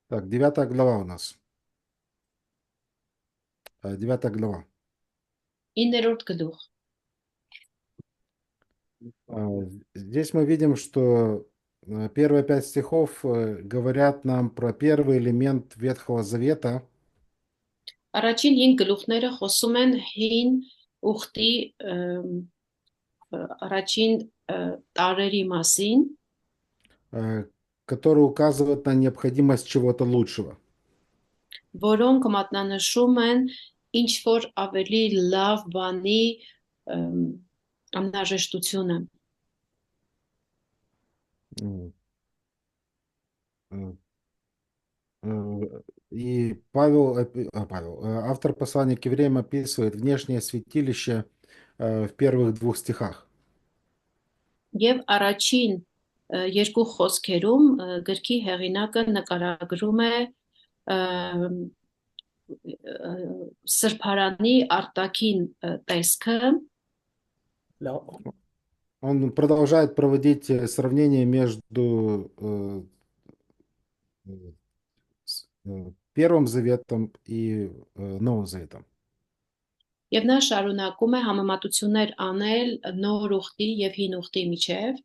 Так, 9 глава у нас. 9 глава. 9-րդ գլուխ։ Здесь мы видим, что первые 5 стихов говорят нам про первый элемент Ветхого Завета. Առաջին 5 գլուխները խոսում են հին ուխտի առաջին տարերի մասին, э, который указывает на необходимость чего-то лучшего. որոնք մատնանշում են ինչ որ ավելի լավ բանի անհրաժեշտությունը։ М, э, И автор послания к евреям описывает внешнее святилище в первых 2 стихах. Եվ առաջին երկու խոսքերում գրքի հեղինակը նկարագրում է սրբարանի արտաքին տեսքը, Он продолжает проводить сравнение между Первым Заветом и Новым Заветом. եւ նա շարունակում է համեմատություններ անել նոր ուխտի եւ հին ուխտի միջև,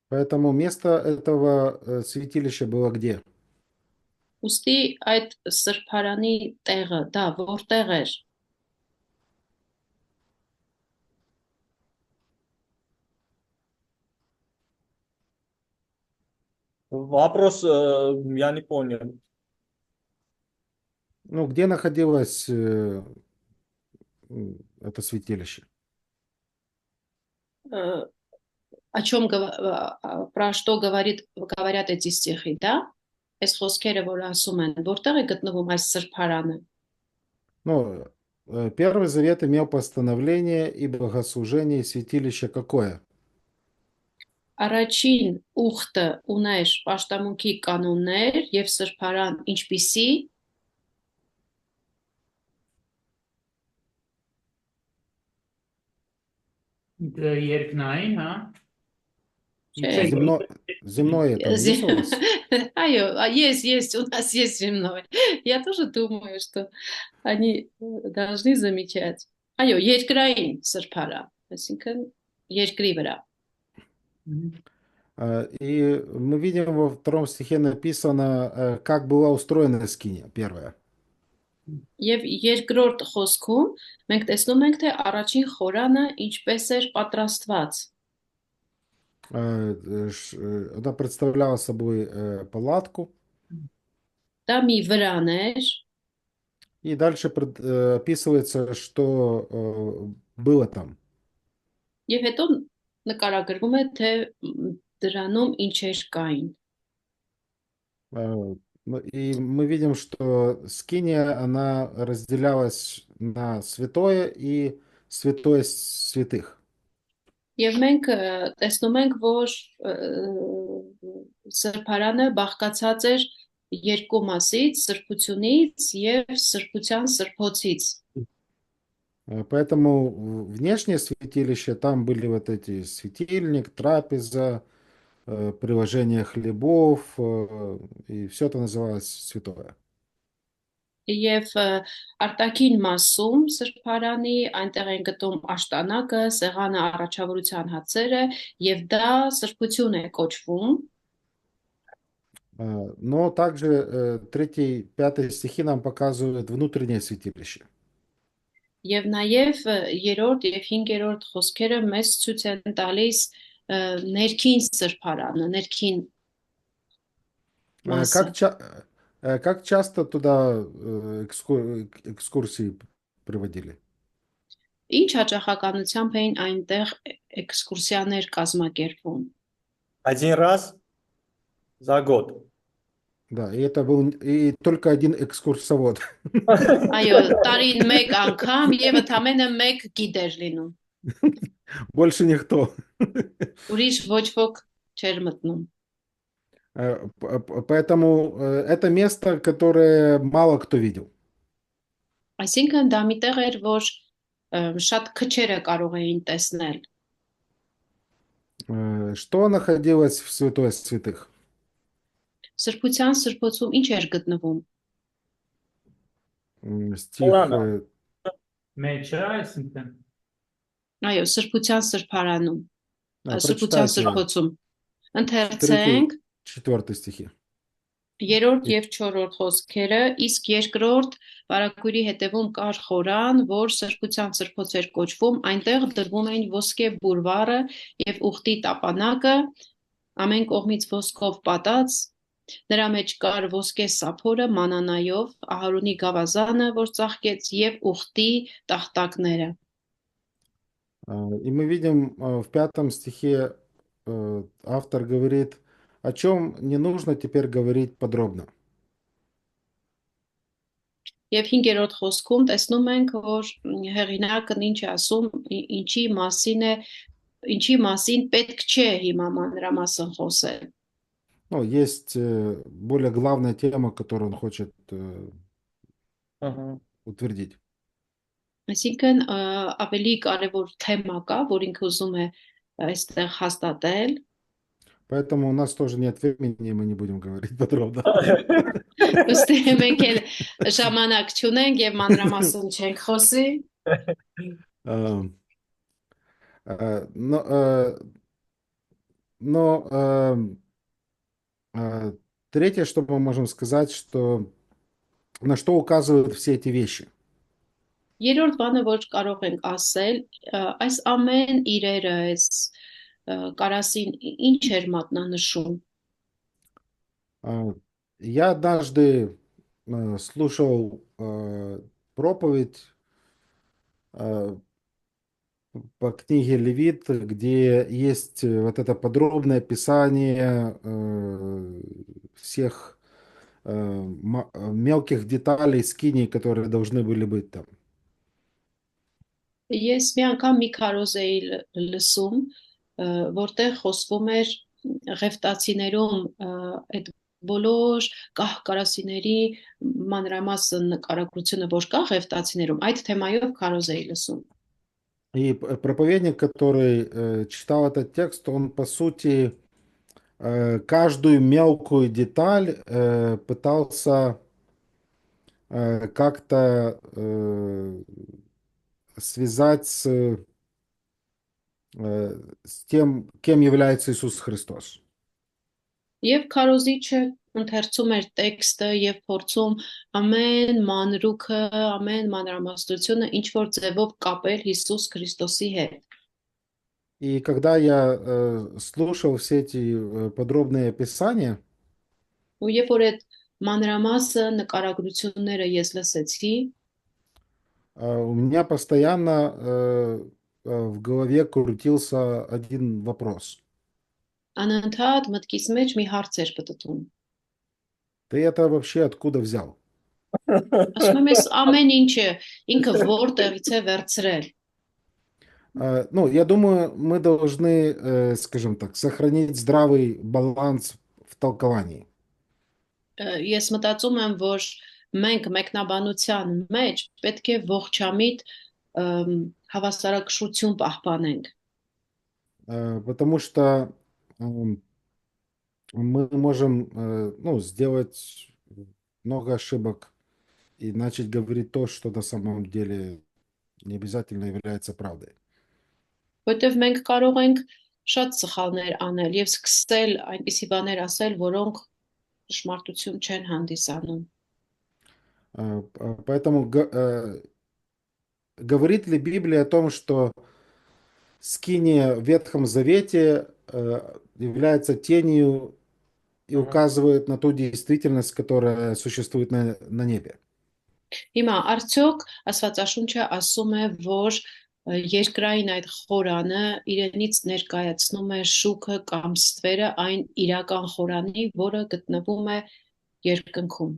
Поэтому место этого святилища было где? ուստի այդ սրբարանի տեղը դա որտեղ էր։ Вопрос, я не понял. Ну, где находилось это святилище? О чем про что говорят эти стихи, да? Այս խոսքերը որ ասում են, որտեղ է գտնվում այս սրբարանը։ Ну, Первый Завет имел постановление и богослужение, и святилище какое? Առաջին ուխտը ուներ պաշտամունքի կանոններ եւ սրբարան ինչպիսի։ Երկնային, հա։ Земное там есть у вас? Айо, есть, у нас есть земной. Я тоже думаю, что они должны замечать. Այո, երկրային սրբարան, այսինքն երկրի վրա։ И мы видим во 2 стихе написано, как была устроена скиния, первая. Եվ երկրորդ խոսքում մենք տեսնում ենք, թե առաջին խորանը ինչպես էր պատրաստված։ Она представляла собой палатку. Դա մի վրան էր, И дальше описывается, что было там. եւ հետո նկարագրվում է, թե դրանում ինչեր կային։ И мы видим, что скиния, она разделялась на святое и святое святых. Եվ մենք տեսնում ենք, որ սրբարանը բաղկացած էր երկու մասից, սրբությունից եւ սրբության սրբոցից։ Поэтому внешнее святилище, там были вот эти светильник, трапеза, приложение хлебов, и все это называлось святое. Եվ արտաքին մասում սրբարանի այնտեղ են գտնում աշտանակը, սեղանը, առաջավորության հացերը եւ դա սրբություն է կոչվում։ Но также 3-5 стихи нам показывают внутреннее святилище. Եվ նաեւ 3-րդ եւ 5-րդ խոսքերը մեզ ցույց են տալիս ներքին սրբարանը, ներքին մասը։ Как часто туда экскурсии приводили? Ինչ հաճախականությամբ էին այնտեղ էքսկուրսիաներ կազմակերպվում։ Один раз за год. Да, и это был и только один экскурсовод. Այո, տարին մեկ անգամ եւ ընդամենը մեկ գիդ էր լինում։ Больше никто. Ուրիշ ոչ ոք չէր մտնում։ Поэтому это место, которое мало кто видел. Այսինքն դա մի տեղ էր, որ շատ քչերը կարող էին տեսնել։ Что находилось в святое святых? Սրբության սրբոցում ինչ էր գտնվում։ Стих Ладно. Մեջը, այսինքն Այո, սրբության սրբարանում, սրբության прочитайте սրբոցում։ третий, Ընթերցենք четвертый стихи. երրորդ եւ չորրորդ խոսքերը, իսկ երկրորդ վարագույրի հետևում կար խորան, որ սրբության սրբոց էր կոչվում, այնտեղ դրվում էին ոսկե բուրվարը եւ ուխտի տապանակը, ամեն կողմից ոսկով պատած, նրա մեջ կար ոսկե սափորը մանանայով, Ահարոնի գավազանը, որ ծաղկեց եւ ուխտի տախտակները։ И мы видим в пятом стихе автор говорит, о чем не нужно теперь говорить подробно. Եվ 5-րդ խոսքում տեսնում ենք, որ հեղինակն ինչ է ասում, ինչի մասին պետք չէ հիմա մանրամասն խոսել։ Ну, есть более главная тема, которую он хочет Ահա. утвердить. Այսինքն ավելի կարևոր թեմա կա, որ ինքը ուզում է այստեղ հաստատել։ Поэтому у нас тоже нет времени, и мы не будем говорить подробно. Ըստ մենք էլ ժամանակ չունենք եւ մանրամասն չենք խոսի։ А, Но, но третье, что мы можем сказать, что на что указывают все эти вещи. Երրորդ բանը, որ կարող ենք ասել, այս ամեն իրերը, այս կարասին ինչ էր մատնանշում։ Я однажды слушал проповедь по книге Левит, где есть вот это подробное описание всех мелких деталей скинии, которые должны были быть там. Ես մի անգամ մի քարոզ էի լսում, որտեղ խոսվում էր ղևտացիներում այդ բոլոր կարասիների մանրամասն նկարագրությունը, որ կա ղևտացիներում, այդ թեմայով քարոզ էի լսում։ И проповедник, который читал этот текст, он, по сути, каждую мелкую деталь пытался как-то связать с тем, кем является Иисус Христос. Եվ քարոզիչը ընթերցում էր տեքստը եւ փորձում ամեն մանրուքը, ամեն մանրամասնությունը ինչ որ ձևով կապել Հիսուս Քրիստոսի հետ։ И когда я слушал все эти подробные описания, Ու երբ որ այդ մանրամասը նկարագրությունները ես լսեցի, у меня постоянно в голове крутился один вопрос. անընդհատ մտքիս մեջ մի հարց էր պտտում։ Ты это вообще откуда взял? Ասում եմ, ես ամեն ինչը ինքը որտեղից է վերցրել։ Ну, я думаю, мы должны, скажем так, сохранить здравый баланс в толковании. Ես մտածում եմ, որ մենք մեկնաբանության մեջ պետք է ողջամիտ հավասարակշռություն պահպանենք։ Потому что мы можем ну, сделать много ошибок и начать говорить то, что на самом деле не обязательно является правдой. Որտեվ մենք կարող ենք շատ սխալներ անել եւ սկսել այնպիսի баներ ասել, որոնք ճշմարտություն չեն հանդիսանում։ Поэтому говорит ли Библия о том, что скиния в Ветхом Завете является тенью и указывает на ту действительность, которая существует на небе? Հիմա արդյոք Աստվածաշունչը ասում է, որ երկրային այդ խորանը իրենից ներկայացնում է շուքը կամ ստվերը այն իրական խորանի, որը գտնվում է երկնքում։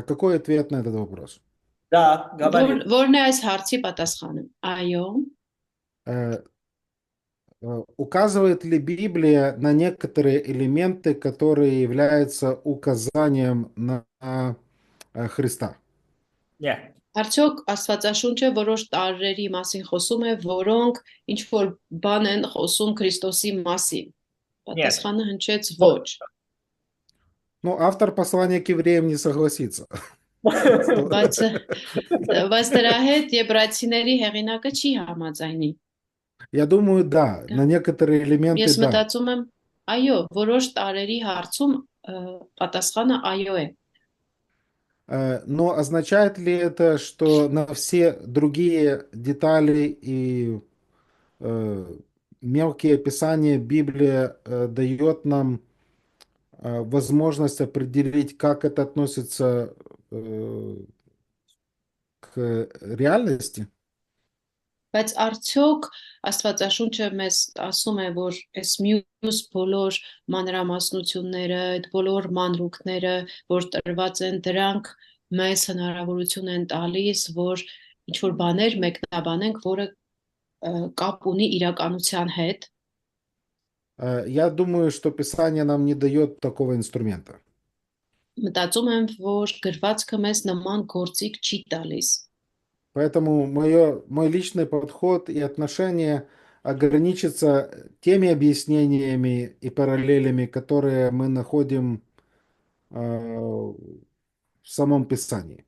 Какой ответ на этот вопрос? Да, говори. Որն է այս հարցի պատասխանը։ Այո, указывает ли Библия на некоторые элементы, которые являются указанием на Христа? Нет. արդյոք Աստվածաշունչը որոշ տարրերի մասին խոսում է, որոնք ինչ որ բան են խոսում Քրիստոսի մասին։ Պատասխանը հնչեց ոչ։ Ну, автор послания к евреям не согласится. Բայց բայց դրա հետ եբրայցիների հեղինակը չի համաձայնի։ Я думаю, да, на некоторые элементы Ես да. մտածում եմ, այո, որոշ տարերի հարցում պատասխանը այո է։ Но означает ли это, что на все другие детали и э, мелкие описания Библия дает нам возможность определить, как это относится к реальности? Բայց արդյոք Աստվածաշունչը մեզ ասում է, որ այս մյուս բոլոր մանրամասնությունները, այդ բոլոր մանրուքները, որ տրված են, դրանք մեզ հնարավորություն են տալիս, որ ինչ որ բաներ մեկնաբանենք, որը կապ ունի իրականության հետ։ Я думаю, что Писание нам не дает такого инструмента. Մտածում եմ, որ գրվածքը մեզ նման գործիք չի տալիս։ Поэтому мой личный подход и отношение ограничится теми объяснениями и параллелями, которые мы находим в самом Писании.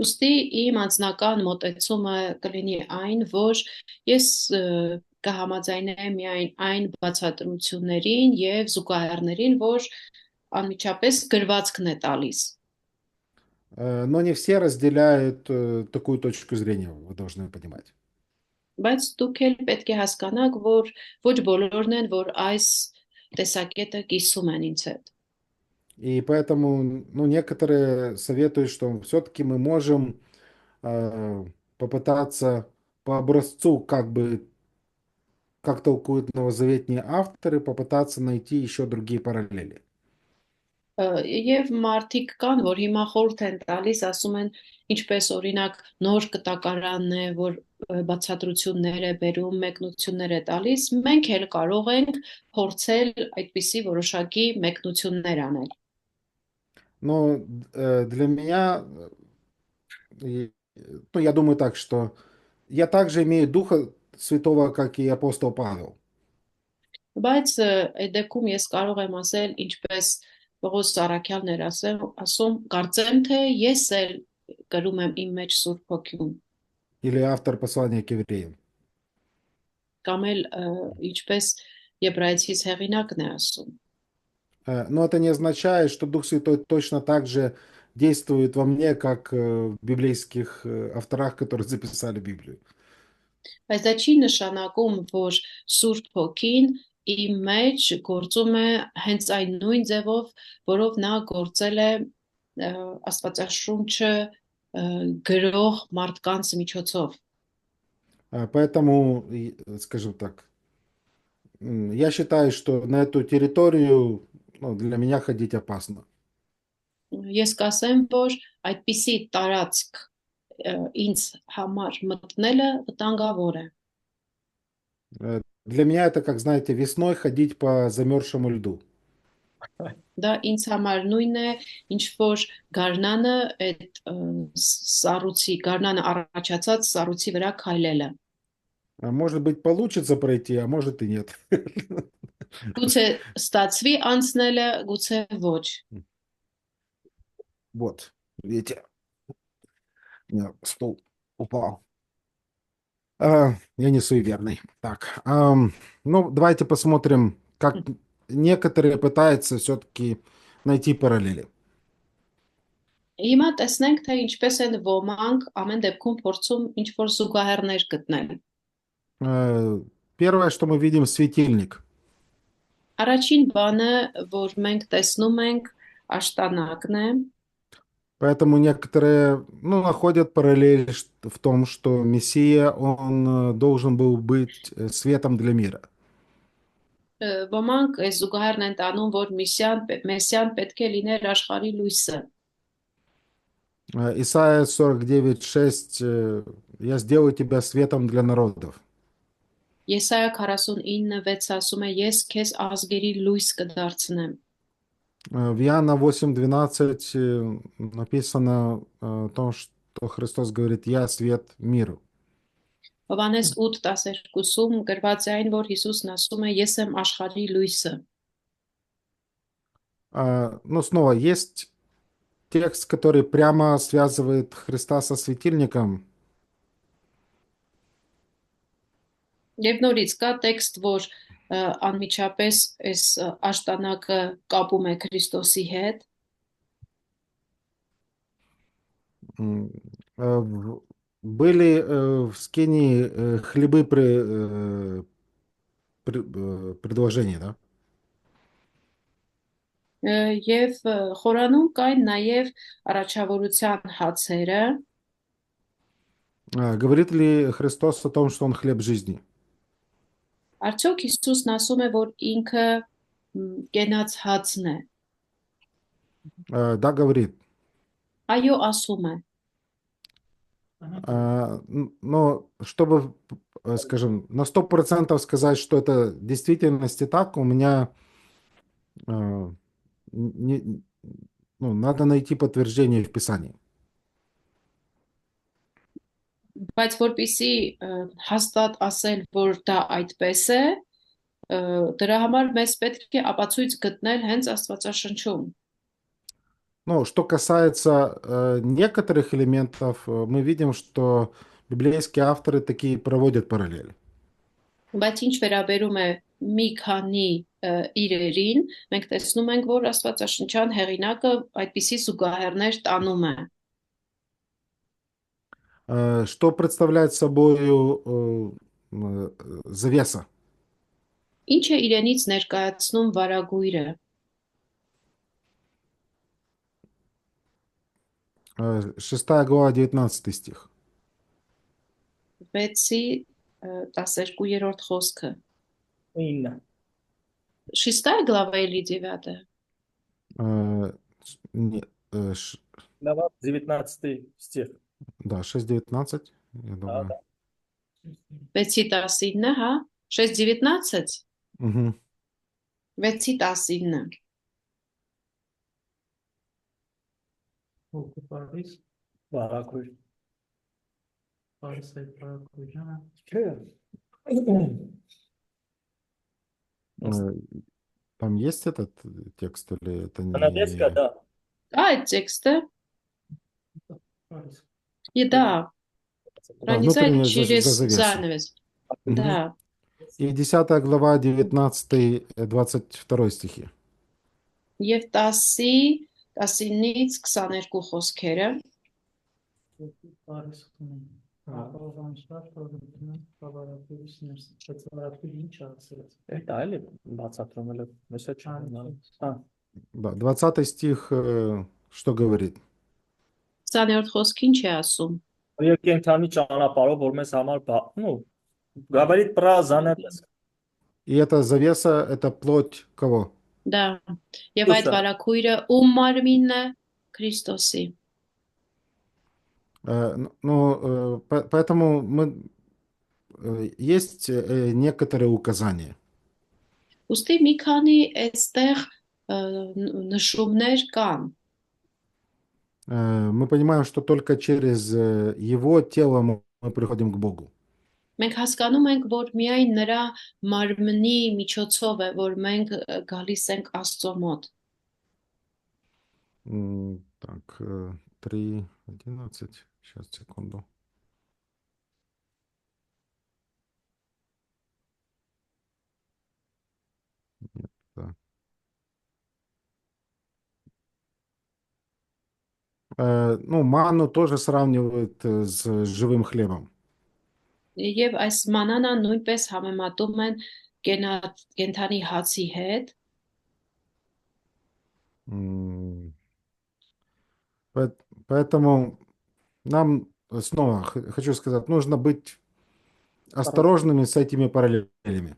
Ուստի իմ անձնական մոտեցումը կլինի այն, որ ես կհամաձայնեմ միայն այն բացատրություններին եւ զուգահեռներին, որ անմիջապես գրվածքն է տալիս։ Но не все разделяют такую точку зрения, вы должны понимать. Բայց դուք էլ պետք է հասկանաք, որ ոչ բոլորն են, որ այս տեսակետը կիսում են ինձ հետ։ И поэтому, ну, некоторые советуют, что все-таки мы можем попытаться по образцу, как толкуют новозаветные авторы, попытаться найти еще другие параллели. Եվ մարդիկ կան, որ հիմա խորհուրդ են տալիս, ասում են, ինչպես օրինակ նոր կտակարանն է, որ բացատրություններ է բերում, մեկնություններ է տալիս, մենք էլ կարող ենք փորձել այդպիսի որոշակի մեկնություններ անել։ Но для меня, ну, я думаю так, что я также имею Духа Святого, как и апостол Павел. Բայց այդ դեպքում ես կարող եմ ասել, ինչպես Պողոս Սարաքյանն էր ասում, կարծեմ թե ես էլ կրում եմ իմ մեջ Սուրբ Հոգուն, Или автор послания к евреям. կամ էլ ինչպես Եբրայեցիս հեղինակն է ասում։ Но это не означает, что Дух Святой точно так же действует во мне, как в библейских авторах, которые записали Библию. Բայց դա չի նշանակում, որ Սուրբ Հոգին իմ մեջ գործում է հենց այն նույն ձևով, որով նա գործել է Աստվածաշունչը գրող մարդկանց միջոցով։ Поэтому, скажем так, я считаю, что на эту территорию, ну, для меня ходить опасно. Ես կասեմ, որ այդպիսի տարածք ինձ համար մտնելը վտանգավոր է։ Для меня это, как знаете, весной ходить по замерзшему льду. Դա ինձ համար նույնն է, ինչ որ գարնանը այդ գարնանը առաջացած սառույցի վրա քայլելը։ Может быть, получится пройти, а может и нет. Գուցե ստացվի անցնելը, գուցե ոչ։ Вот, видите, у меня стул упал. Я не суеверный. Так, ну, давайте посмотрим, как некоторые пытаются все-таки найти параллели. Հիմա տեսնենք, թե ինչպես են ոմանք ամեն դեպքում փորձում ինչ որ զուգահեռներ գտնել։ Первое, что мы видим, светильник. Առաջին բանը, որ մենք տեսնում ենք, աշտանակն է։ Поэтому некоторые, ну, находят параллель в том, что Мессия, он должен был быть светом для мира. Ոմանք այս զուգահեռն են տանում, որ Մեսիան պետք է լիներ աշխարհի լույսը։ Исайя 49:6, я сделаю тебя светом для народов. Եսայա 49:6 ասում է. Ես քեզ ազգերի լույս կդարձնեմ։ В Иоанна 8:12 написано о том, что Христос говорит, я свет миру. Հովհաննես 8:12-ում գրված է այն, որ Հիսուսն ասում է. Ես եմ աշխարհի լույսը։ Но снова есть текст, который прямо связывает Христа со светильником. Եվ նորից կա տեքստ, որ անմիջապես այս աշտանակը կապում է Քրիստոսի հետ։ Были в Скинии хлебы предложения, да? Եվ խորանում կային նաև առաջավորության հացերը։ Говорит ли Христос о том, что Он хлеб жизни? Արդյոք Հիսուսն ասում է, որ ինքը կենաց հացն է։ Да, говорит. Այո, ասում է։ Но чтобы, скажем, на 100% сказать, что это в действительности так, у меня надо найти подтверждение в Писании. Բայց որպեսզի հաստատ ասել, որ դա այդպես է, դրա համար մեզ պետք է ապացույց գտնել հենց Աստվածաշնչում։ Ну, что касается некоторых элементов, мы видим, что библейские авторы такие проводят параллели. Բայց ինչ վերաբերում է մի քանի իրերին, մենք տեսնում ենք, որ Աստվածաշնչյան հեղինակը այդպիսի զուգահեռներ տանում է։ Что представляет собой завеса? Ինչ է իրենից ներկայացնում վարագույրը։ 6 глава, 19 стих. 6-ի 12-րդ խոսքը։ 9. 6 глава или 9? Глава 19 стих. Да, 6:19, я думаю. Да. 6-ի 19, հա? 6:19? Угу. 6-ի 19։ Ո՞վ Փարիզ, Բարակույր։ Փարիզ է Փարիզյանը։ Там есть этот текст или это Հնադեսկա, не... դա։ Այդ տեքստը, Փարիզ։ да, проницает внутренняя через завеса. занавес. Да. И 10 глава, 19-22 стихи. Եվ 10-ի 19-ից 22 խոսքերը։ Փարիզ ունի։ Ապահովանշար պրոդուկտն բավարարելիս ներս ծածկալի ինչ ասած։ Դա էլի բացատրում եմ, մեսա չանալ։ Հա։ Да, 20 стих, что говорит? 20-րդ խոսքը ինչ է ասում։ Որ կենթանի ճանապարհով, որ մեզ համար, говорит про занавес. И эта завеса, это плоть кого? Да. Եվ այդ վարագույրը ում մարմինն է Քրիստոսի։ Ну, поэтому есть некоторые указания. Ուստի մի քանի այստեղ նշումներ կան։ Мы понимаем, что только через его тело мы приходим к Богу. Մենք հասկանում ենք, որ միայն նրա մարմնի միջոցով է, որ մենք գալիս ենք Աստծո մոտ։ Так, 3:11. Сейчас, секунду. Нет, да. Ну, ману тоже сравнивают с живым хлебом. Եվ այս մանանա նույնպես համեմատում են կենթանի հացի հետ։ Поэтому нам снова хочу сказать, нужно быть осторожными с этими параллелями.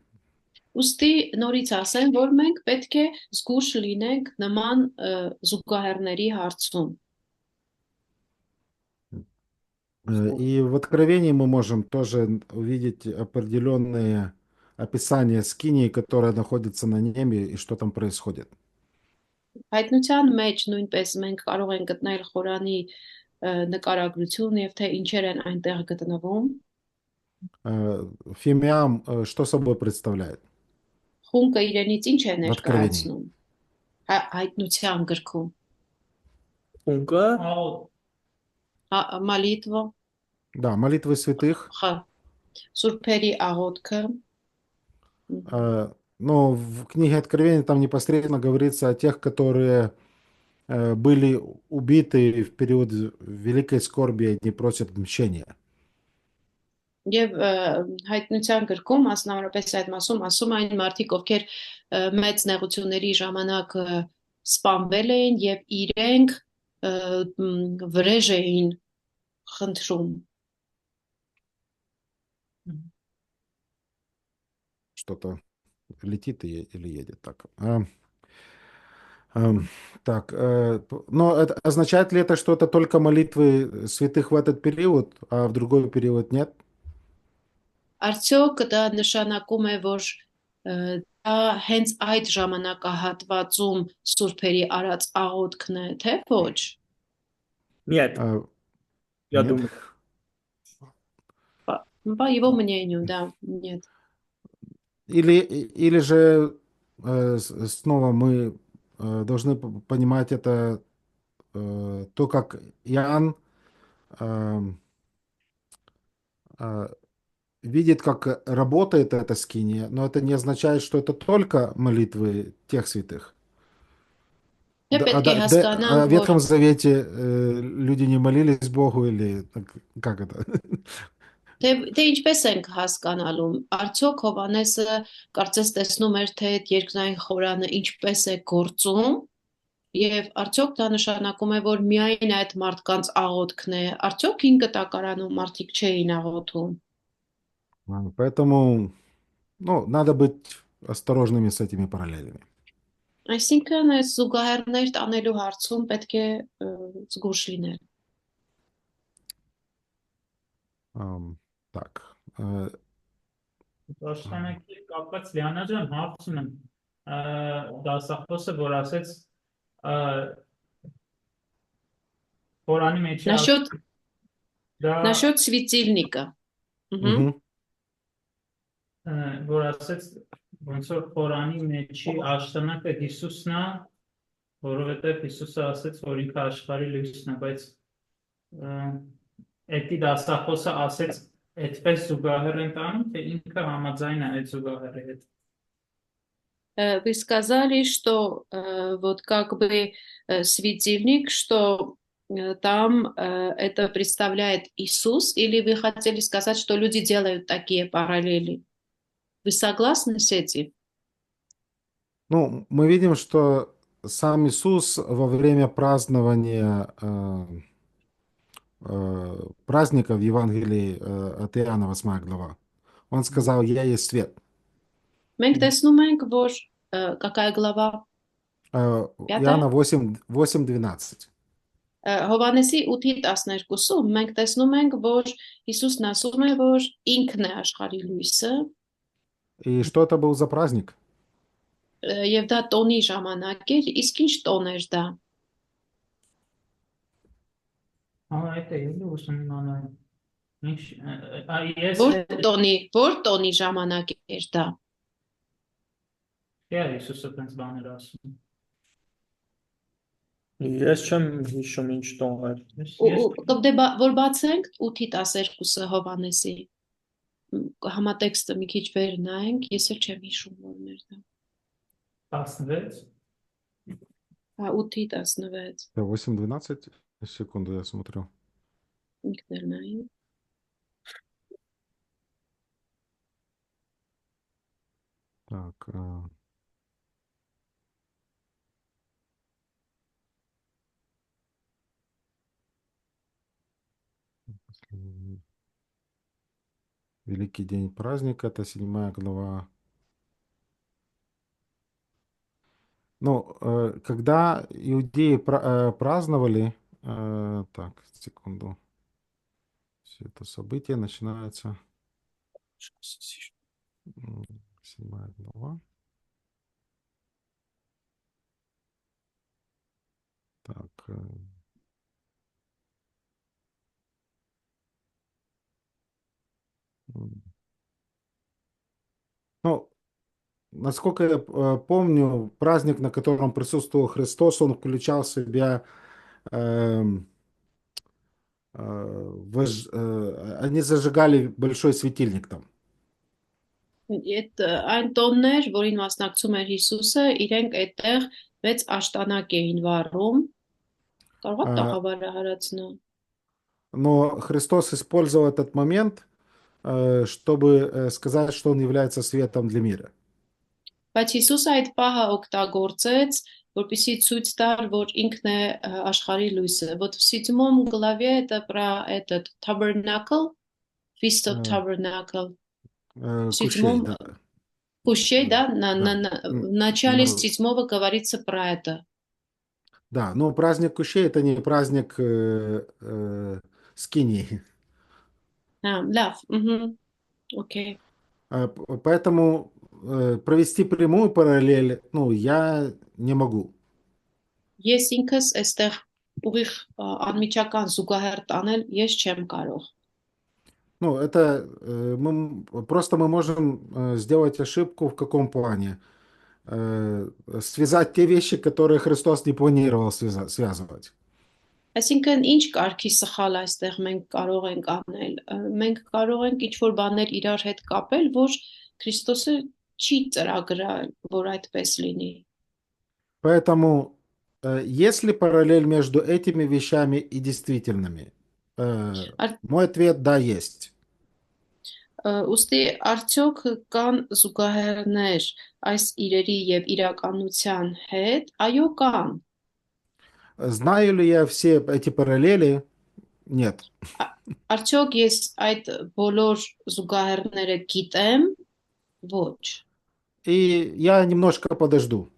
Ուստի նորից ասեմ, որ մենք պետք է զգույշ լինենք նման զուգահեռների հարցում։ И в Откровении мы можем тоже увидеть определенные описания скинии, которая находится на небе, и что там происходит. Հայտնության մեջ նույնպես մենք կարող ենք գտնել Խորանի նկարագրություն եւ թե ինչեր են այնտեղ գտնվում։ Фимиам что собой представляет? Խունկը իրենից ինչ է ներկայացնում։ հայտնության գրքում։ Ունկը Մալիտվո, Да, молитвы святых. Սուրբերի աղոթքը, Но в книге Откровения там непосредственно говорится о тех, которые были убиты в период великой скорби, и они просят мщения. եւ հայտնության գրքում մասնավորապես այդ մասում ասում այն մարդիկ, ովքեր մեծ նեղությունների ժամանակ սպանվել էին եւ իրենք վրեժ էին խնդրում։ Что-то летит или едет так. Так, но означает ли это, что это только молитвы святых в этот период, а в другой период нет? Արդյոք դա նշանակում է, որ դա հենց այդ ժամանակահատվածում սուրբերի արած աղոթքն է, թե ոչ։ Нет, я Нет. думаю. По его мнению, да, нет. Или же снова мы должны понимать это то, как Иоанн видит, как работает эта скиния, но это не означает, что это только молитвы тех святых. Դե պետք է հասկանանք, В որ Ветхом Завете люди не молились Богу или как это? Թե ինչպես ենք հասկանալու, արդյոք Հովանեսը կարծես տեսնում էր, թե այդ երկնային խորանը ինչպես է գործում, եւ արդյոք դա նշանակում է, որ միայն այդ մարդկանց աղոթքն է, արդյոք 5 կտակարանում մարդիկ չէին աղոթում։ Поэтому, ну, надо быть осторожными с этими параллелями. Այսինքն այս զուգահեռներ տանելու հարցում պետք է զգուշ լինել։ Так. Պաշտպանքի կապված Լիանա ջան հարց ունեմ դասախոսը որ ասեց Խորանի մեջ Насчет դա насчет светильника։ Мгм. որ ասեց ոնց որ Խորանի մեջի աշտանակը Հիսուսն է որովհետև Հիսուսը ասեց որ ինքը աշխարհի լույսն է բայց էդի դասախոսը ասեց այդպես զուգահեռ են տանում թե ինքը համաձայն է այդ զուգահեռի հետ Вы сказали, что вот как бы светильник, что там это представляет Иисус, или вы хотели сказать, что люди делают такие параллели? Вы согласны с этим? Ну, мы видим, что сам Иисус во время празднования праздника в Евангелии от Иоанна, 8 глава, он сказал: «Я есть свет». Մենք տեսնում ենք, որ какая глава? Иоанна 8:12. Հովանեսի 8:12-ում մենք տեսնում ենք, որ Հիսուսն ասում է, որ ինքն է աշխարհի լույսը, И что это был за праздник? եւ դա տոնի ժամանակ էր, իսկ ինչ տոն էր դա։ այդ է ելի ուսում իմանալ ինչ ես Որ տոնի ժամանակ էր դա։ Հիսուսը տենց բաներ ասում Ես չեմ հիշում ինչ տոն էր։ Կգտե որ բացենք 8:12-ը Հովանեսի համատեքստը մի քիչ վեր նայենք, ես էլ չեմ հիշում որն էր դա։ 16 Հա 8:16 Да, 8:12. Секунду, я смотрю. ինքն էլ նայի։ Так. Великий день праздника, это 7 глава. Ну, когда иудеи праздновали, так, секунду, все это событие начинается, 7 глава. Так, ну, насколько я помню, праздник, на котором присутствовал Христос, он включал в себя эм, они зажигали большой светильник там. Այդ այն տոններ, որին մասնակցում էր Հիսուսը, իրենք այդտեղ մեծ աշտանակ էին վառում։ Կարող եք А, տաղավարը հարացնել։ Но Христос использовал этот момент, чтобы сказать, что он является светом для мира. Բայց Հիսուսը այդ պահը օգտագործեց, որպեսզի ցույց տար, որ ինքն է աշխարհի լույսը։ Вот в седьмом главе это про этот tabernacle, Feast of Э, Tabernacle. В Кущей, седьмом да. Кущей, Да, да, да. в начале Ну, седьмого говорится про это. да, но праздник Кущей это не праздник Скинии. Լավ, окей. Поэтому провести прямую параллель, ну, я не могу. Ես ինքս այստեղ ուղիղ անմիջական զուգահեռ տանել ես չեմ կարող։ Ну, это просто мы можем сделать ошибку в каком плане? Связать те вещи, которые Христос не планировал связывать. Այսինքն ինչ կարգի սխալ այստեղ մենք կարող ենք անել։ Մենք կարող ենք ինչ-որ բաներ իրար հետ կապել, որ Քրիստոսը չի ծրագրել, որ այդպես լինի։ Поэтому есть ли параллель между этими вещами и действительными? Ար- Мой ответ – да, есть. Ուստի արդյոք կան զուգահեռներ այս իրերի եւ իրականության հետ։ Այո, կան։ Знаю ли я все эти параллели? Нет. Արդյոք ես այդ բոլոր զուգահեռները գիտեմ։ Ոչ։ И я немножко подожду.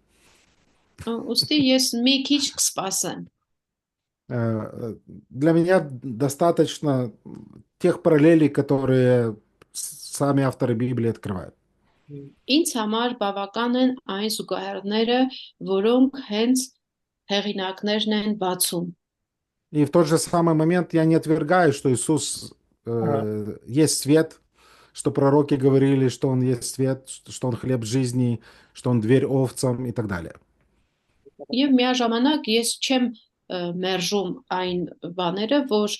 Ուստի ես մի քիչ կսպասեմ։ Для меня достаточно тех параллелей, которые сами авторы Библии открывают. Ինձ համար բավական են այն զուգահեռները, որոնք հենց հեղինակներն են բացում։ И в тот же самый момент я не отвергаю, что Иисус Ага. есть свет, что пророки говорили, что Он есть свет, что Он хлеб жизни, что Он дверь овцам и так далее. Եվ միաժամանակ ես չեմ մերժում այն բաները, որ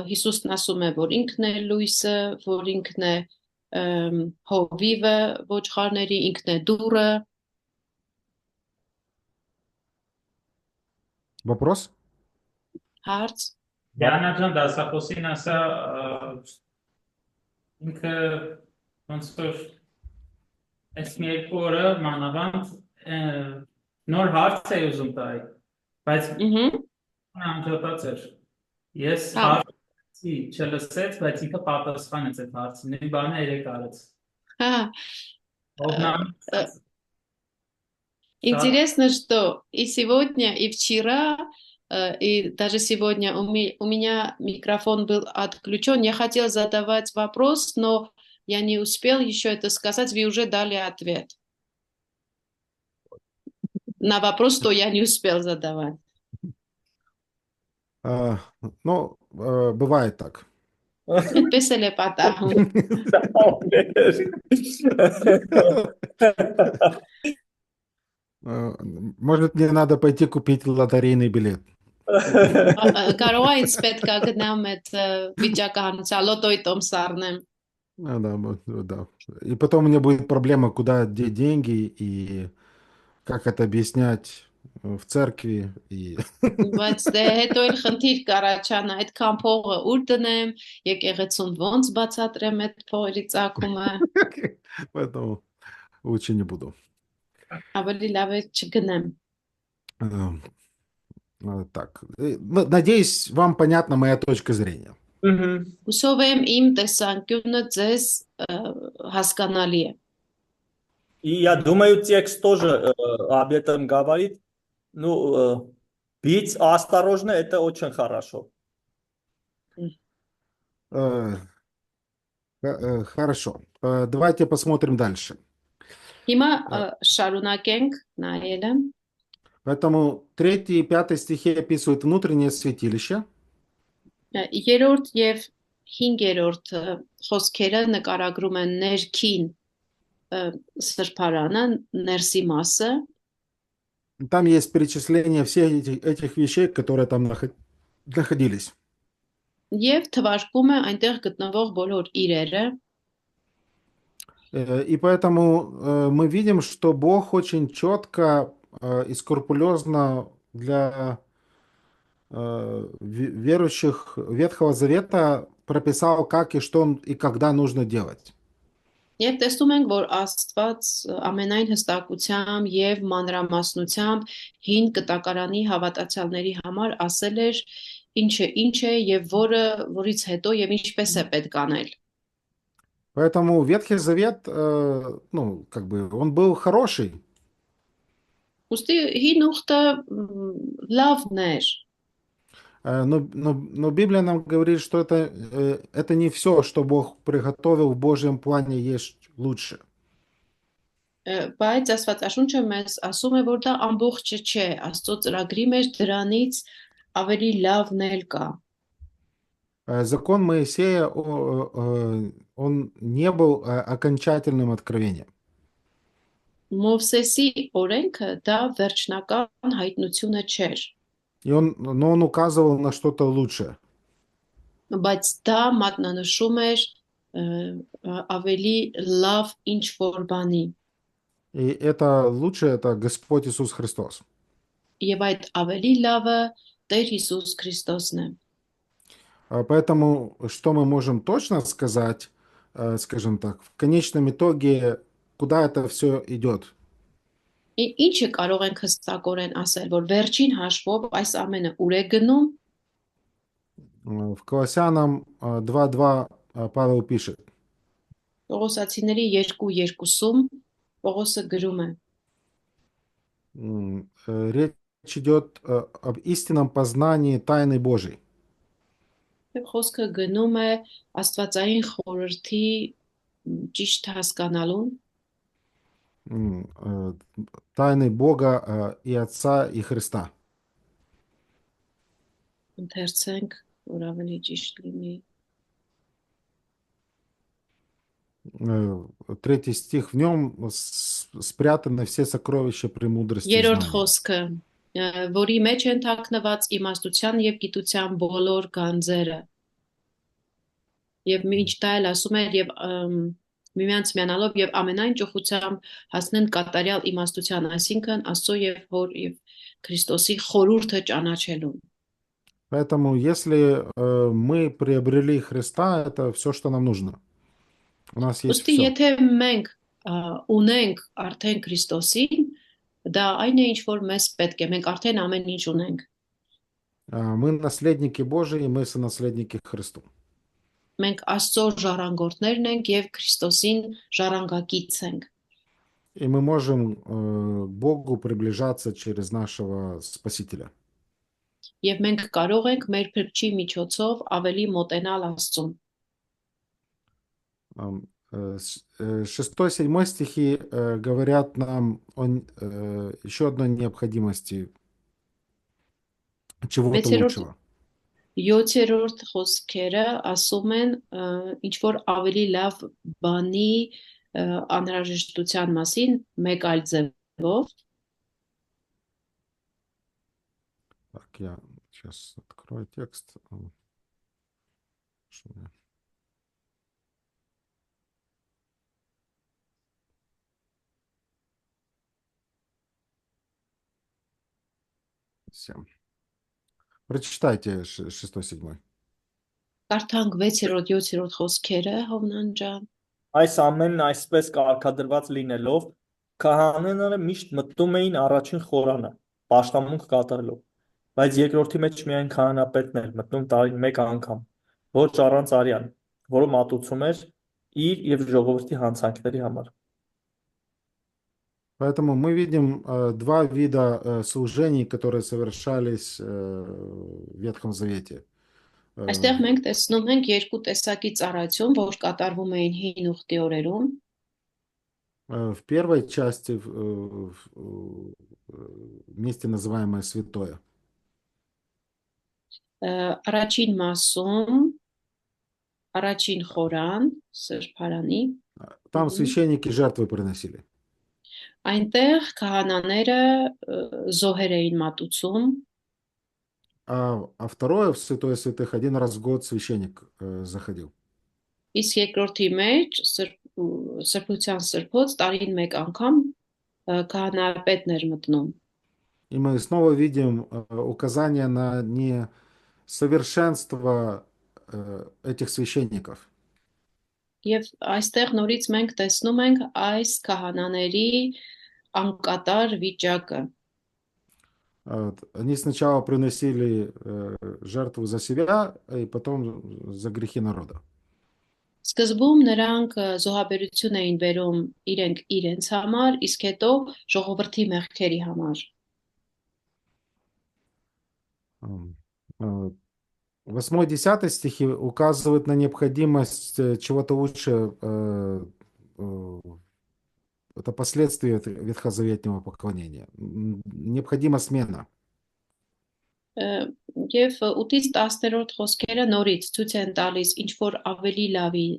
Հիսուսն ասում է, որ ինքն է լույսը, որ ինքն է հովիվը, ոչխարների, ինքն է դուռը։ Вопрос? Հարց։ Դիանա ջան, դասախոսին ասա ինքը ոնց որ այս մի երկու օրը մանավանդ նոր հարց է ուզում տալ, բայց անջատած էր։ Ես հարցի չլսեց, բայց ինքը պատասխանեց այդ հարցին։ Նույն բանը երեք արեց։ Интересно, что и сегодня, и вчера, и даже сегодня у меня микрофон был отключен. Я хотела задавать вопрос, но я не успел еще это сказать. Вы уже дали ответ на вопрос, что я не успел задавать. Ну, бывает так. Այդպես էլ է պատահում։ Может, мне надо пойти купить лотерейный билет. Կարող է ինձ պետք է գնամ այդ վիճակահանության լոտոյի տոմս առնեմ։ Да. И потом у меня будет проблема, куда деть деньги и как это объяснять в церкви. Բայց դե հետո էլ խնդիր կառաջանա, այդքան փողը ուր դնեմ, եկեղեցուն ոնց բացատրեմ այդ փողերի ծագումը։ Поэтому лучше не буду. Ավելի լավ է չգնեմ։ Так. Надеюсь, вам понятна моя точка зрения. Հուսով եմ իմ տեսանկյունը ձեզ հասկանալի է։ И я думаю, текст тоже об этом говорит. Ну, быть осторожным – это очень хорошо. Хорошо. Давайте посмотрим дальше. Հիմա շարունակենք նայելը։ Поэтому 3 и 5 стихи описывают внутреннее святилище. Երրորդ եւ 5-րդ խոսքերը նկարագրում են ներքին սրբարանը, ներսի մասը, Там есть перечисление всех этих вещей, которые там находились. եւ թվարկում է այնտեղ գտնվող բոլոր իրերը, И поэтому мы видим, что Бог очень четко и скрупулезно для верующих Ветхого Завета прописал, как и что и когда нужно делать. Եվ տեսնում ենք, որ Աստված ամենայն հստակությամբ եւ մանրամասնությամբ հին կտակարանի հավատացյալների համար ասել էր ինչ է եւ որից հետո եւ ինչպես է պետք անել։ Поэтому Ветхий Завет, ну, как бы, он был хороший, Ոստի հին ուխտը լավն էր, но Библия нам говорит, что это не все, что Бог приготовил в Божьем плане, есть лучше. բայց Աստվածաշունչը մեզ ասում է, որ դա ամբողջը չէ, Աստծո ծրագրի մեջ դրանից ավելի լավն էլ կա։ Закон Моисея, он не был окончательным откровением. Մովսեսի օրենքը դա վերջնական հայտնությունը չէր, Но он указывал на что-то лучшее. բայց դա մատնանշում էր ավելի լավ ինչ որ բանի, И это лучшее, это Господь Иисус Христос. եւ այդ ավելի լավը Տեր Հիսուս Քրիստոսն է։ Поэтому, что мы можем точно сказать, скажем так, в конечном итоге, куда это все идет? Ինչը կարող ենք հստակորեն ասել, որ վերջին հաշվով այս ամենը ուր է գնում, В Колоссянам 2:2 Павел пишет: Պողոսացիների 2:2-ում Պողոսը գրում է. речь идет об истинном познании тайны Божьей. Եվ խոսքը գնում է Աստվածային խորհրդի ճիշտ հասկանալուն, Тайны Бога и Отца и Христа. ընթերցենք, որ ավելի ճիշտ լինի։ 3 стих. В нем спрятаны все сокровища премудрости и Երրորդ знания. խոսքը, որի մեջ են թաքնված իմաստության եւ գիտության բոլոր գանձերը։ Եվ ինչ դա էլ ասում է եւ միմյանց միանալով եւ ամենայն ճոխությամբ հասնեն կատարյալ իմաստության, այսինքն Աստծո եւ Հոր եւ Քրիստոսի խորհուրդը ճանաչելուն։ Поэтому, если мы приобрели Христа, это все, что нам нужно. У нас есть Ոստի все. եթե մենք ունենք արդեն Քրիստոսին, դա այն է ինչ որ մեզ պետք է, մենք արդեն ամեն ինչ ունենք։ Мы наследники Божии, и мы сонаследники Христу. Մենք Աստծո ժառանգորդներն ենք եւ Քրիստոսին ժառանգակից ենք։ И мы можем к Богу приближаться через нашего Спасителя. Եվ մենք կարող ենք մեր փրկչի միջոցով ավելի մոտենալ Աստծուն։ 6-7 стихи говорят нам о еще одной необходимости чего-то лучшего. 7-րդ խոսքերը ասում են ինչ որ ավելի լավ բանի անհրաժեշտության մասին մեկ այլ ձևով։ Так, я сейчас открою текст. Что у меня? Всем. Прочитайте 6-7. Կարդանք 6-րդ 7-րդ խոսքերը Հովնան ջան։ Այս ամենն այսպես կարգադրված լինելով, քահանաները միշտ մտնում էին առաջին խորանը, պաշտամունք կատարելով, բայց երկրորդի մեջ միայն քահանապետն էր մտնում տարին մեկ անգամ, ոչ առանց արյան, որը մատուցում էր իր եւ ժողովրդի հանցանքների համար։ Поэтому мы видим два вида служений, которые совершались в Ветхом Завете. Այստեղ մենք տեսնում ենք երկու տեսակի ծառայություն, որ կատարվում էին հին ուխտի օրերում։ В первой части месте, называемое святое. Առաջին մասում, առաջին խորան, սրբարանի, Там священники жертвы приносили. Այնտեղ քահանաները զոհեր էին մատուցում, А второе, в Святое Святых, один раз в год священник заходил. իսկ երկրորդի մեջ սրբության սրբոց տարին մեկ անգամ քահանայապետն էր մտնում։ И мы снова видим указание на несовершенство этих священников. Եվ այստեղ նորից մենք տեսնում ենք այս քահանաների անկատար վիճակը։ Они сначала приносили жертву за себя, и потом за грехи народа. Սկզբում նրանք զոհաբերություն էին բերում իրենց համար, իսկ հետո ժողովրդի մեղքերի համար։ 8-10 стихи указывают на необходимость чего-то лучше. Это последствия ветхозаветного поклонения. Необходима смена. Եվ 8-ից 10-րդ խոսքերը նորից ցույց են տալիս ինչ որ ավելի լավի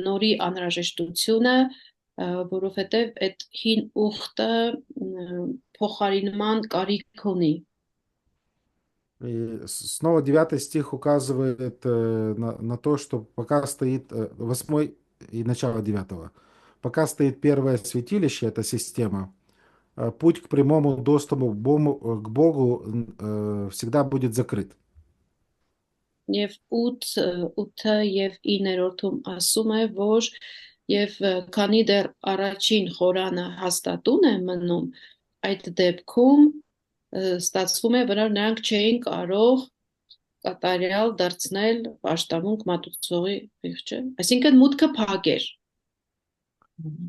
նորի անհրաժեշտությունը, որովհետև այդ հին ուխտը փոխարինման կարիք ունի։ И снова 9 стих указывает на то, что пока стоит 8 и начало 9. Пока стоит первое святилище, эта система, путь к прямому доступу к Богу всегда будет закрыт. Եվ 8-ը եւ 9-րդում ասում է, որ եւ քանի դեռ առաջին խորանը հաստատուն է մնում, այդ դեպքում ստացվում է, որ նրանք չէին կարող կատարյալ դարձնել պաշտամունք մատուցողի խիղճը, այսինքն մուտքը փակ էր։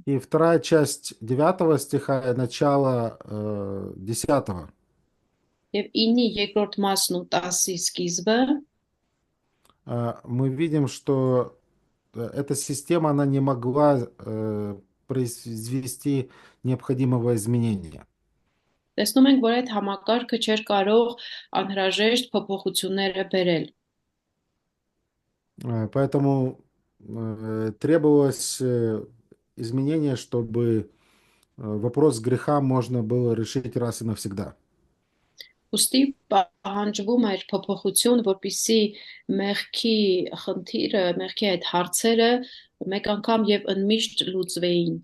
И вторая часть 9 стиха и начало 10. Եվ 9-ի երկրորդ մասն ու 10-ի սկիզբը мы видим, что эта система, она не могла произвести необходимого изменения. տեսնում ենք, որ այդ համակարգը չէր կարող անհրաժեշտ փոփոխությունները բերել։ Поэтому требовалось изменение, чтобы вопрос греха можно было решить раз и навсегда. Ուստի պահանջվում էր փոփոխություն, որպեսզի մեղքի խնդիրը, մեղքի այդ հարցերը մեկ անգամ եւ ընդմիշտ լուծվեին։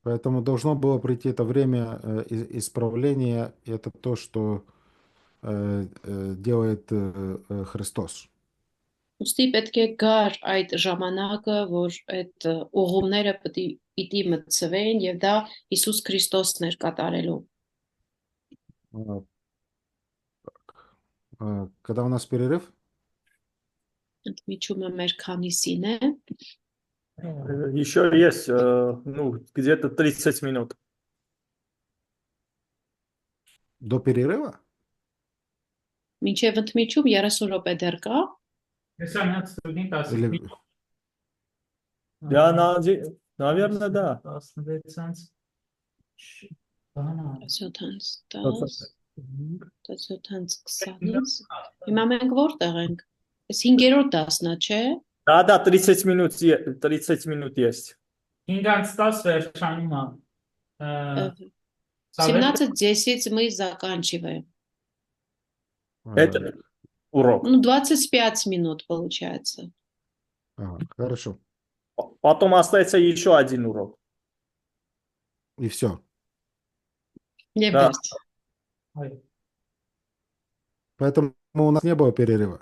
Поэтому должно было прийти это время исправления, и это то, что делает Христос. Ուստի պետք է գար այդ ժամանակը, որ այդ ուղումները պիտի մտցվեն եւ դա Հիսուս Քրիստոսն էր կատարելու։ Когда у нас перерыв? Ընդմիջումը մեր քանիսին է։ Еще есть, ну, где-то 30 минут. До перерыва? Մինչև ընդմիջում 30 րոպե դեռ կա։ Հեսա մի հատ ստուգին 10 Или... Да, наверное, да. 16-ից բանա 7-ից 10, 7-ից 20-ից։ Հիմա մենք որտեղ ենք։ Այս 5-րդ դասն է, չէ։ Да, 30 минут есть. 5-ից 10 վերջանում է։ 17:10 мы заканчиваем. Это урок. Ну, 25 минут получается. Хорошо. Потом остается еще один урок. И все. Не Да. верьте. Поэтому у нас не было перерыва.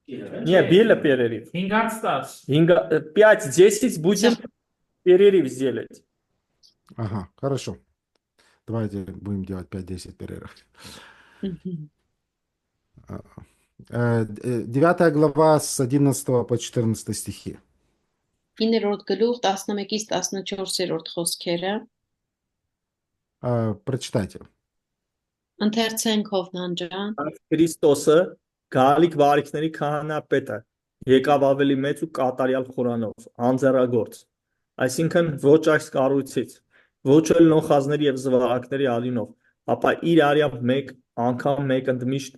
Не, было перерыв. 5-ից 10 5-10 будем перерыв сделать. Ага, хорошо. Давайте будем делать 5-10 перерыв. 9 глава с 11 по 14 стихи. 9-րդ գլուխ 11-ից 14-րդ խոսքերը Прочитайте. ընթերցենք Հովնան ջան։ Քրիստոսը գալիք վարիքների քահանապետը եկավ ավելի մեծ ու կատարյալ խորանով, անձեռագործ, այսինքն ոչ այս կառույցից, ոչ էլ նոխազների եւ զվարակների ալինով, ապա իր արյամբ մեկ անգամ մեկ ընդմիշտ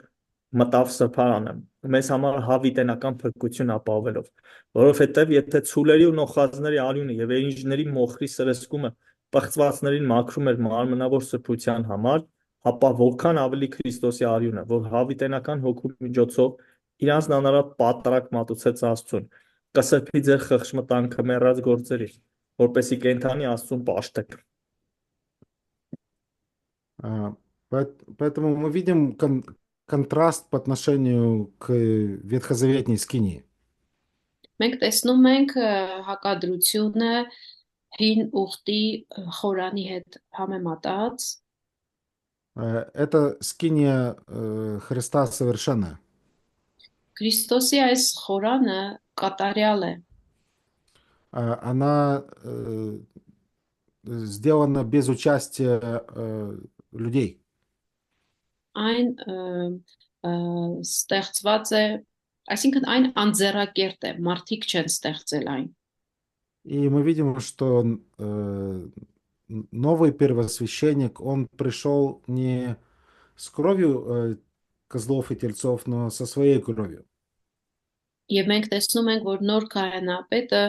մտավ սրբարանը մեզ համար հավիտենական փրկություն ապահովելով, որովհետև եթե ցուլերի ու նոխազների արյունը եւ էրինջների մոխրի սրսկումը պղծվածներին մաքրում էր մարմնավոր սրբության համար, ապա որքան ավելի Քրիստոսի արյունը, որ հավիտենական հոգու միջոցով իրանց անարատ պատրակ մատուցեց Աստծուն, կսրբի ձեր խղճմտանքը մեռած գործերից, որպեսի կենթանի Աստծուն պաշտեք։ Поэтому мы видим контраст по отношению к ветхозаветной скинии. Մենք տեսնում ենք հակադրությունը հին ուխտի խորանի հետ համեմատած։ Это скиния Христа совершенная. Քրիստոսի այս խորանը կատարյալ է։ Она сделана без участия людей. Այն ստեղծված է, այսինքն այն անձեռակերտ է, մարդիկ չեն ստեղծել այն։ И мы видим, что новый первосвященник, он пришел не с кровью козлов и тельцов, но со своей кровью. Եվ մենք տեսնում ենք, որ նոր քահանապետը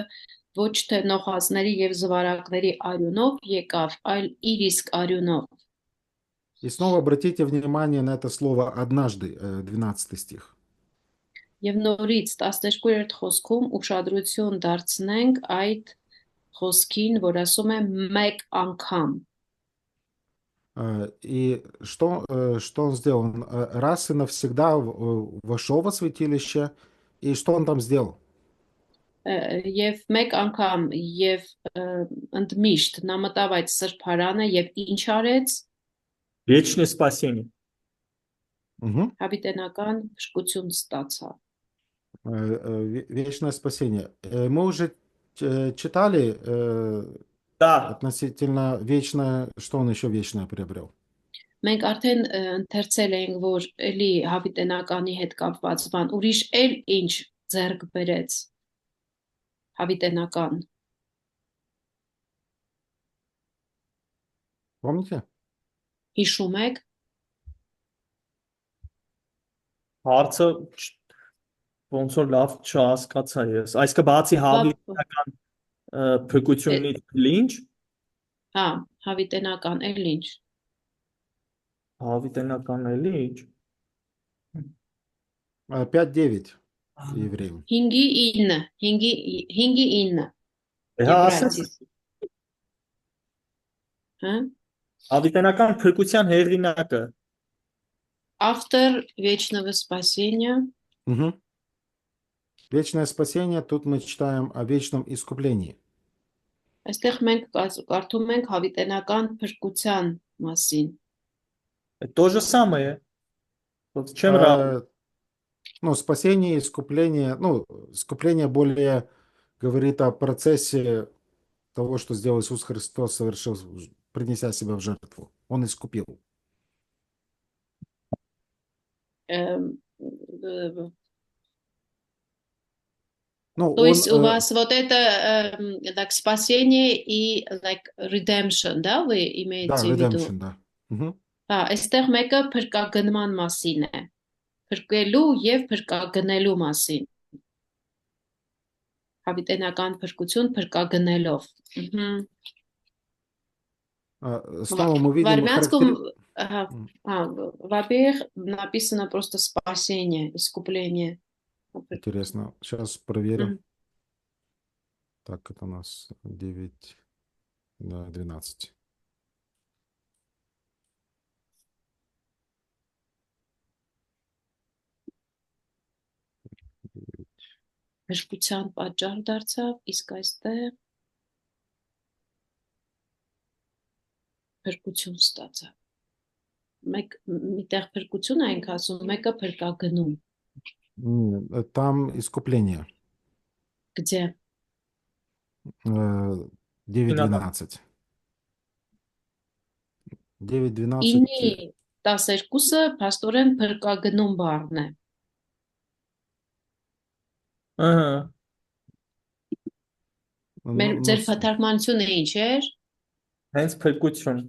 ոչ թե նոխազների եւ զվարակների արյունով եկավ, այլ իր իսկ արյունով։ И снова обратите внимание на это слово «однажды», 12 стих. Եվ նորից 12-րդ խոսքում ուշադրություն դարձնենք այդ խոսքին, որ ասում է մեկ անգամ։ И что он сделал? Он раз и навсегда вошел во святилище, и что он там сделал? Եվ մեկ անգամ եւ ընդմիշտ նա մտավ այդ սրբարանը եւ ինչ արեց։ Вечное спасение. Հավիտենական փրկություն ստացավ։ Вечное спасение. Мы уже читали Да. относительно вечное, что он еще вечное приобрел. Մենք արդեն ընթերցել ենք, որ էլի հավիտենականի հետ կապված բան, ուրիշ էլ ինչ ձեռք բերեց հավիտենական։ Помните? Հիշում եք։ Հարցը ոնց որ լավ չհասկացա ես։ Այսինքն բացի հավիտենական փրկությունից ինչ? Հա, հավիտենական էլ ինչ։ Հավիտենական էլի ինչ։ 5:9 евреям. 5:9, 5:9։ Հա, ասած Հա? հավիտենական փրկության հեղինակը Автор вечного спасения. Вечное спасение, тут мы читаем о вечном искуплении. Այստեղ մենք կարդում ենք հավիտենական փրկության մասին։ То же самое. Вот чем разница? Ну, спасение и искупление, ну, искупление более говорит о процессе того, что сделал Иисус Христос, совершил, принеся себя в жертву. Он искупил. Ну, То есть у вас вот это like, спасение и like, redemption, да, вы имеете в виду? Redemption, да. Այստեղ մեկը փրկագնման մասին է։ Փրկելու եւ փրկագնելու մասին։ Հավիտենական փրկություն փրկագնելով։ Снова мы видим... В армянском, во-первых, написано просто спасение, искупление. Интересно. Сейчас проверим. Так, это у нас 9, да, 12. Փրկության պատճառ դարձավ, իսկ այստեղ փրկություն ստացավ։ Միտեղ փրկություն ենք ասում, մեկը փրկագնում։ Там искупление. Где? 9:12. 9:12. Ինի 12-ը փաստորեն փրկագնում բառն է։ Ահա։ Մեր ձեր փաթարմանությունը ինչ էր։ Հենց փրկություն։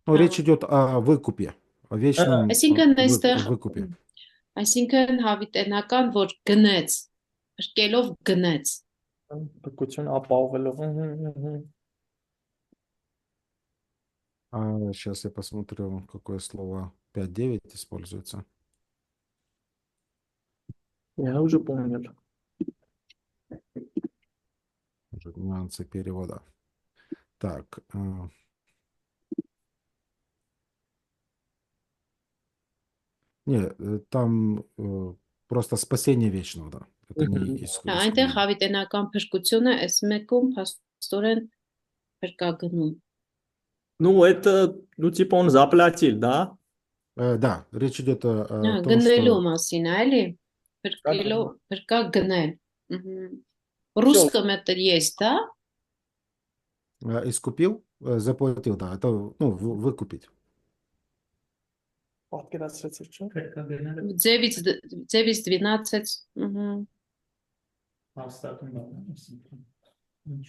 Ну, речь идет о выкупе, о вечном Այսինքն այստեղ выкупе. Այսինքն հավիտենական, որ գնեց, փրկելով գնեց։ Փրկություն ապահովելով։ Сейчас я посмотрю, какое слово 5.9 используется. Я уже понял. Уже нюансы перевода. Так. Не, там просто спасение вечного, да. Это не Այնտեղ искупление. հավիտենական փրկությունը այս մեկում փաստորեն փրկագնում։ Ну, это, ну, типа он заплатил, да? Да, речь идет о том, Գնելու что մասին է, էլի։ Փրկելով, փրկա գնել։ Русском это есть, да? искупил, заплатил, да, это ну, выкупить. Պատկերացրեցի, չէ՞։ Փրկագները Ձևից 12, հաստատում են, այսինքն։ Ինչ։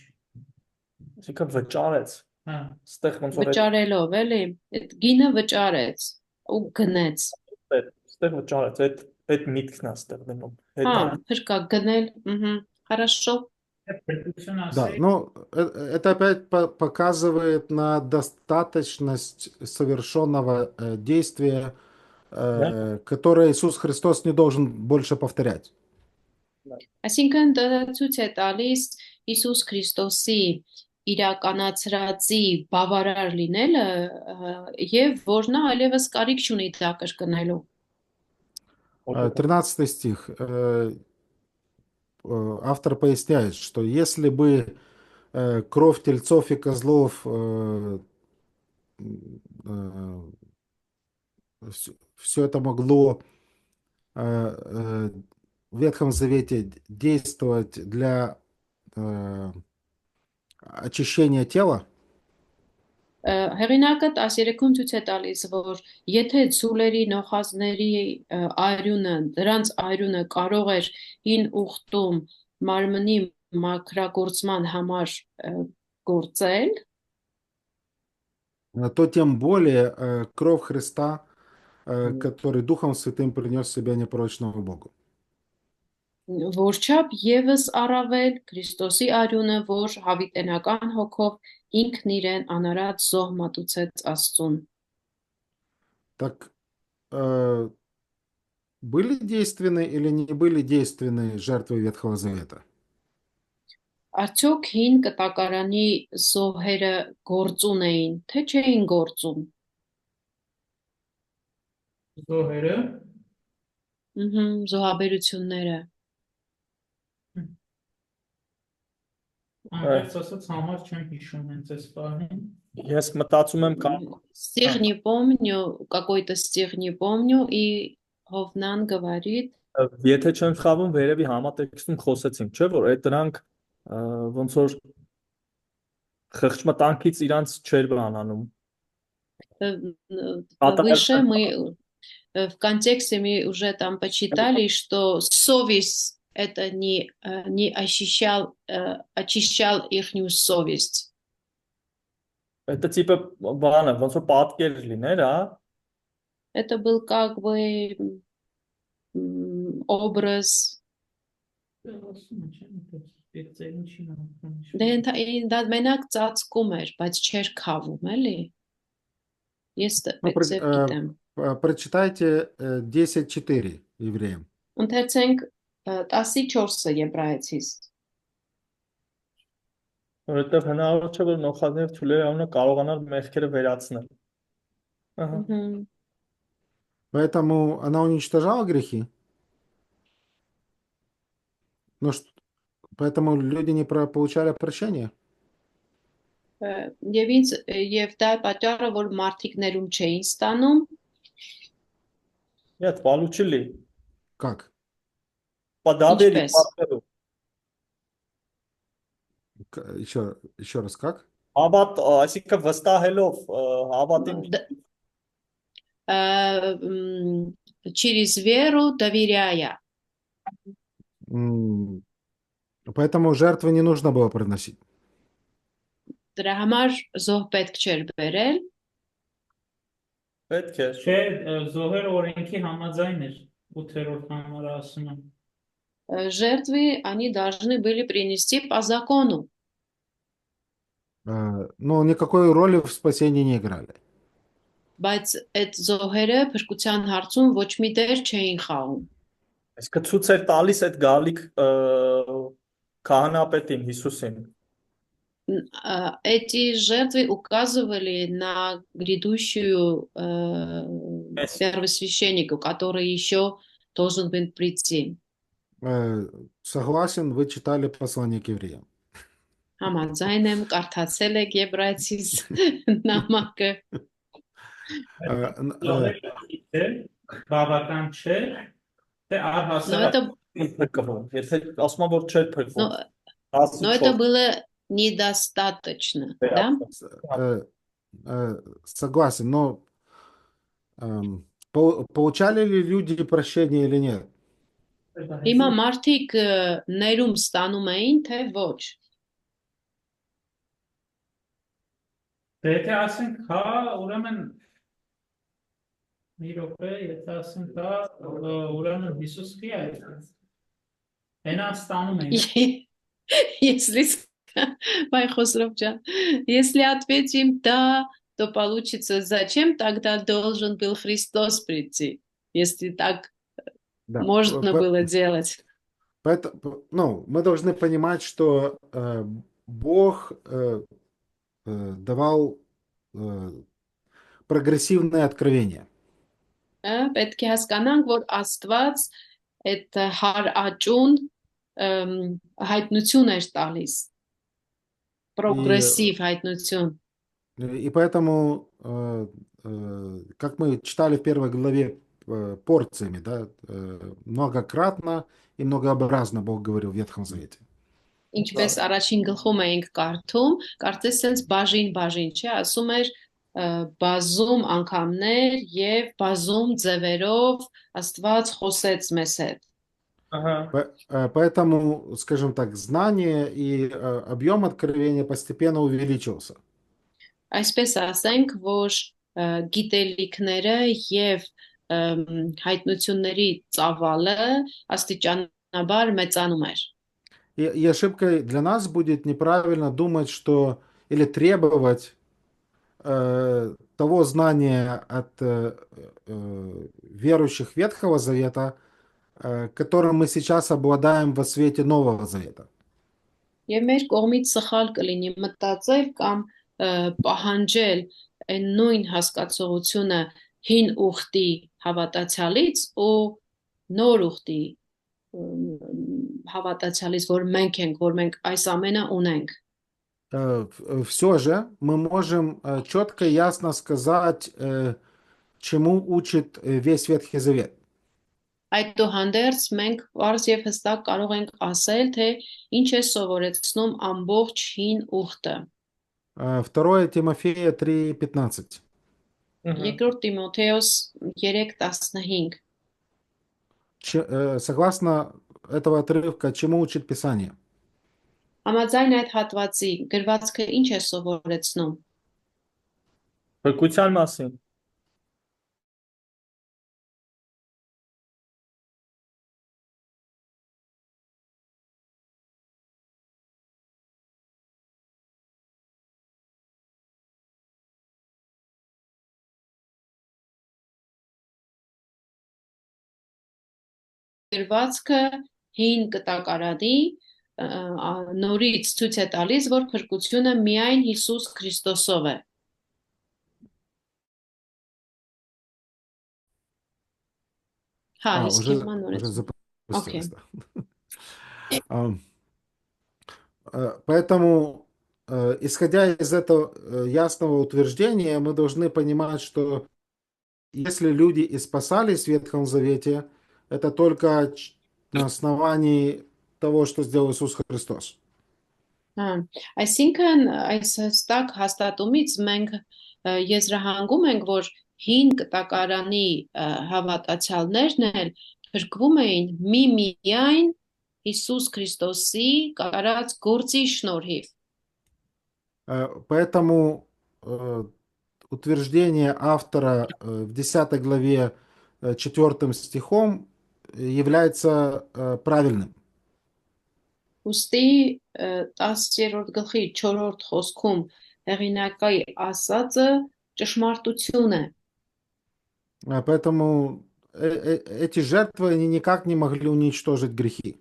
Այսինքն վճարեց։ Հա, Ստեղ ոնց որ վճարելով, էլի։ Այդ գինը վճարեց ու գնեց։ ստեղ վճարեց, այդ միտքն է ստեղ դնում։ Հա, փրկա գնել, Хорошо. փրկություն Да, ասել, но это опять показывает на достаточность совершенного действия, которое Иисус Христос не должен больше повторять. Այսինքն դա ցույց է տալիս Հիսուս Քրիստոսի իրականացրածի բավարար լինելը եւ որ նա այլևս կարիք չունի դա կրկնելու։ 13 стих. Автор поясняет, что если бы кровь тельцов и козлов все это могло в Ветхом Завете действовать для очищения тела, Հեղինակը 13-ում ցույց է տալիս, որ եթե ցուլերի, նոխազների արյունը, դրանց արյունը կարող էր հին ուխտում մարմնի մաքրագործման համար գործել, то тем более кровь Христа, который Духом Святым принес себя непорочного Богу. Որչափ եւս առավել Քրիստոսի արյունը, որ հավիտենական հոգով ինքն իրեն անարած զոհ մատուցեց Աստծուն։ Так были действенны или не были действенны жертвы Ветхого Завета? Արդյոք հին կտակարանի զոհերը գործուն էին, թե չէին գործում։ զոհերը, Զոհաբերությունները։ անկեղծ ասած համար չեմ հիշում հենց այս պահին։ Ես մտածում եմ կարող Стих не помню, какой-то стих не помню, и Հովնան говорит, եթե չեմ սխալվում, վերևի համատեքստում խոսեցինք, չէ՞ որ այդ դրանք ոնց որ խղճմտանքից իրանց չեր բանանում։ выше мы в контексте мы уже там почитали, что совесть это не очищал ихнюю совесть. Это типа բանը, ոնց որ պատկեր լիներ, հա։ Это был как бы образ. Դա մենակ ծածկում էր, բայց չէր քավում, էլի։ Ես ձև գիտեմ։ Прочитайте 10.4 евреям. Ընթերցենք 14-ը Եբրայեցիս։ Որովհետև հնարավոր չէ որ նոխազներ թուլերը անունը կարողանալ մեղքերը վերացնել։ Ահա։ Поэтому она уничтожала грехи. Но поэтому люди не получали прощения. Եվ դա պատճառը, որ մարդիկ ներում չէին ստանում։ Нет, получили. Как? Подавили. Еще раз, как? Հավատ, այսինքն վստահելով հավատին через веру доверяя. Поэтому жертвы не нужно было приносить. Դրա համար զոհ պետք չէր բերել։ պետք է։ Չէ, զոհեր օրենքի համաձայն էր։ 8-րդ համարը ասում եմ։ Жертвы они должны были принести по закону, Но никакой роли в спасении не играли. բայց այդ զոհերը փրկության հարցում ոչ մի դեր չէին խաղում։ Այսինքն ցույց էր տալիս այդ գալիք քահանապետին Հիսուսին։ Эти жертвы указывали на грядущую первосвященника, который еще должен был прийти. Согласен, вы читали послание к евреям. Համաձայն եմ, կարդացել եք Եբրայեցիս նամակը։ Բավական չէ, թե Но առհասարակ это, Փրկվում։ Եթե ասում եմ, որ չէր փրկվում, но это было недостаточно, да? Согласен, но получали ли люди прощение или нет? Հիմա մարդիկ ներում ստանում էին, թե ոչ։ Դե եթե ասենք հա, ուրեմն մի րոպե, եթե ասենք հա, ուրեմն Հիսուս չի այդպես։ Հենա ստանում են։ Если, Пай Хосровча, если ответим «да», то получится, зачем тогда должен был Христос прийти, если так Да. можно было делать? Поэтому, мы должны понимать, что Бог давал прогрессивное откровение. Պետք է հասկանանք, որ Աստված այդ հարաճուն հայտնություն էր տալիս, պրոգրեսիվ հայտնություն։ И поэтому, как мы читали в первой главе порциями, да, многократно и многообразно Бог говорил в Ветхом Завете. Ինչպես առաջին գլխում էինք կարդում, կարծես sense բաժին, չէ, ասում էր բազում անգամներ եւ բազում ձևերով Աստված խոսեց մեզ հետ։ Поэтому, скажем так, знание и объем откровения постепенно увеличился. Այսպես ասենք, որ գիտելիքները եւ հայտնությունների ծավալը աստիճանաբար մեծանում էր։ И ошибкой для нас будет неправильно думать, что или требовать того знания от верующих Ветхого Завета, которым мы сейчас обладаем во свете Нового Завета. Եվ մեր կողմից սխալ կլինի մտածել կամ պահանջել այն նույն հասկացողությունը հին ուխտի հավատացյալից ու նոր ուխտի հավատացյալից, որ մենք ենք, որ մենք այս ամենը ունենք։ Все же мы можем четко и ясно сказать, чему учит весь Ветхий Завет. Այդուհանդերձ մենք պարզ եւ հստակ կարող ենք ասել, թե ինչ է սովորեցնում ամբողջ հին ուխտը։ 2 Тимофея 3:15. Երկրորդ Տիմոթեոս 3:15։ Согласно этого отрывка, чему учит Писание? Համաձայն այդ հատվածի գրվածքը ինչ է սովորեցնում։ Փրկության մասին։ Գրվածքը հին կտակարանի նորից ցույց է տալիս, որ փրկությունը միայն Հիսուս Քրիստոսով է։ Հա, իսկ հիմա նորից։ Запустилось, да. Поэтому, исходя из этого ясного утверждения, мы должны понимать, что если люди и спасались в Ветхом Завете, это только на основании того, что сделал Иисус Христос. Այսինքն այս հստակ հաստատումից մենք եզրահանգում ենք, որ հին կտակարանի հավատացյալներն էլ փրկվում էին միայն Հիսուս Քրիստոսի կատարած գործի շնորհիվ։ Поэтому утверждение автора в 10 главе 4 стихом является правильным. Ուստի 10-րդ գլխի 4-րդ խոսքում հեղինակի ասածը ճշմարտություն է։ Поэтому эти жертвы они никак не могли уничтожить грехи.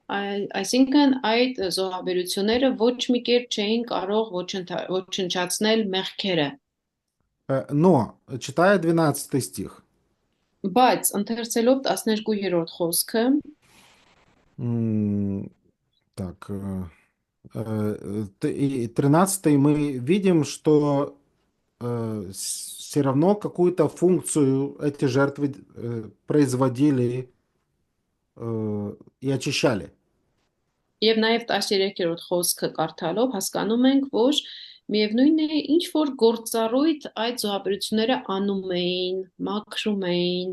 Այսինքն այդ զոհաբերությունները ոչ մի կերպ չէին կարող ոչնչացնել մեղքերը։ Но, читая 12 стих, Բայց ընթերցելով 12-րդ խոսքը, так, и 13 мы видим, что все равно какую-то функцию эти жертвы производили и очищали. եւ նաեւ 13-րդ խոսքը կարդալով հասկանում ենք, որ միևնույնն է ինչ որ գործառույթ այդ զոհաբերությունները անում էին, մաքրում էին։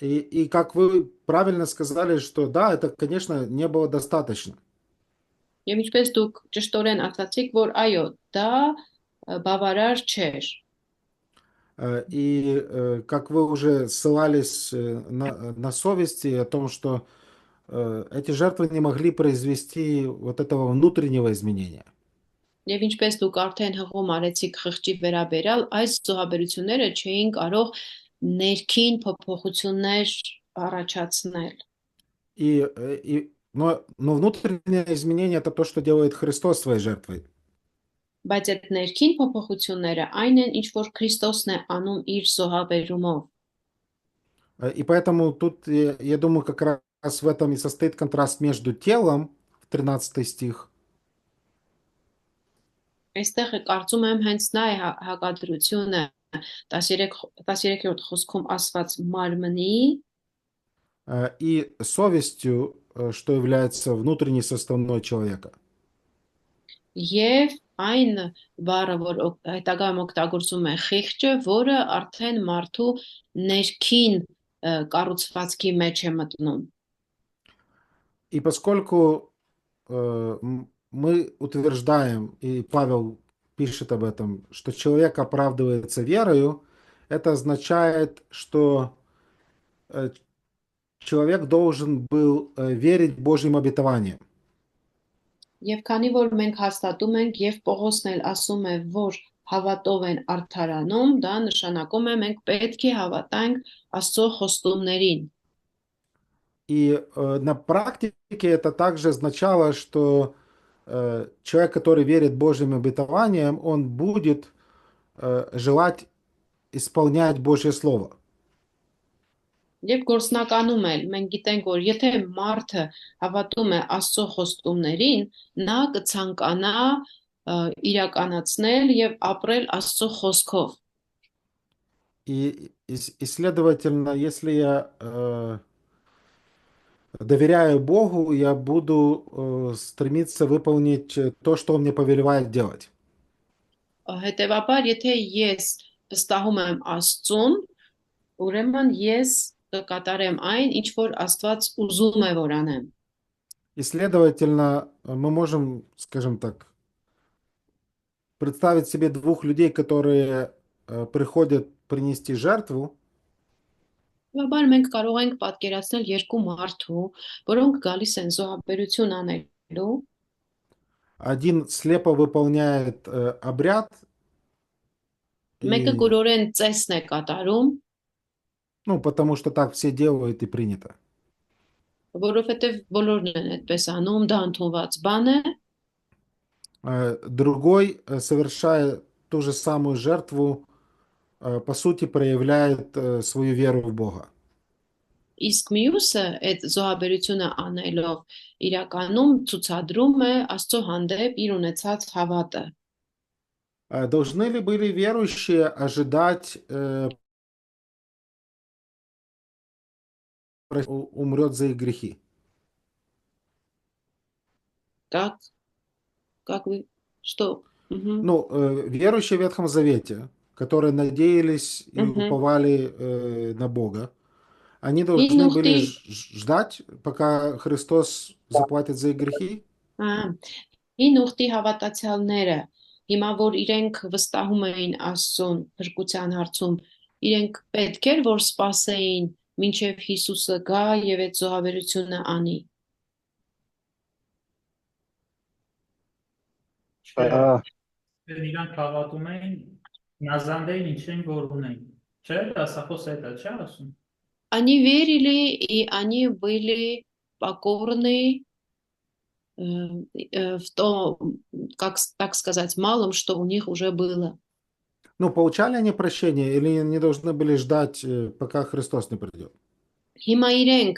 И как вы правильно сказали, что да, это, конечно, не было достаточно. Եվ ինչպես դուք ճշտորեն ասացիք, որ այո, դա բավարար չէր։ И как вы уже ссылались на совести о том, что эти жертвы не могли произвести вот этого внутреннего изменения. Եվ ինչպես դուք արդեն հղում արեցիք խղճի վերաբերյալ, այս զոհաբերությունները չէին կարող ներքին փոփոխություններ առաջացնել։ Но внутреннее изменение это то, что делает Христос своей жертвой. Բայց այդ ներքին փոփոխությունները այն են, ինչ որ Քրիստոսն է անում իր զոհաբերումով։ И поэтому тут, я думаю, как раз в этом и состоит контраст между телом, 13 стих. Այստեղ կարծում եմ հենց նա է հակադրությունը 13-րդ խոսքում ասված մարմնի и совестью, что является внутренней составной человека. Եվ այն բառը, որ հետագայում օգտագործում է խիղճը, որը արդեն մարդու ներքին կառուցվածքի մեջ է մտնում։ И поскольку мы утверждаем, и Павел пишет об этом, что человек оправдывается верою, это означает, что человек должен был верить Божьим обетованиям. Եվ քանի որ մենք հաստատում ենք եւ Պողոսն էլ ասում է, որ հավատով են արդարանում, դա նշանակում է մենք պետք է հավատանք Աստծո խոստումներին։ И на практике это также означало, что человек, который верит Божьим обетованиям, он будет желать исполнять Божье Слово. Եվ գործնականում էլ մենք գիտենք, որ եթե մարդը հավատում է Աստծո խոստումներին, նա կցանկանա իրականացնել եւ ապրել Աստծո խոսքով։ И следовательно, если я доверяю Богу, я буду стремиться выполнить то, что Он мне повелевает делать. Հետևաբար, եթե ես վստահում եմ Աստծուն, ուրեմն ես կկատարեմ այն, ինչ որ Աստված ուզում է որ անեմ։ И следовательно, мы можем, скажем так, представить себе двух людей, которые приходят принести жертву. Հետևաբար մենք կարող ենք պատկերացնել երկու մարդու, որոնք գալիս են զոհաբերություն անելու։ Один слепо выполняет обряд. Մեկը կուրորեն ծեսն է կատարում, Ну, потому что так все делают и принято. որովհետև բոլորն են այդպես անում, դա ընդունված բան է։ Другой, совершая ту же самую жертву, по сути, проявляет свою веру в Бога. Իսկ մյուսը այդ զոհաբերությունը անելով իրականում ցուցադրում է Աստծո հանդեպ իր ունեցած հավատը։ Должны ли были верующие ожидать, умрет за их грехи? Как вы, что? Ну, верующие в Ветхом Завете, которые надеялись и уповали на Бога, они должны были ждать, пока Христос заплатит за их грехи? Հին ուխտի հավատացյալները, հիմա որ իրենք վստահում էին Աստծուն փրկության հարցում, իրենք պետք էր որ սպասեին, մինչև Հիսուսը գա եւ այդ զոհաբերությունը անի։ Իրանք հավատում էին նազանդեին ինչին որ ունեն։ Չէ՞, դասախոս դա չէ ասում։ Они верили, и они были покорны в том, как так сказать, малом, что у них уже было. Ну, получали они прощение или они должны были ждать, пока Христос не придет? Հիմա իրենք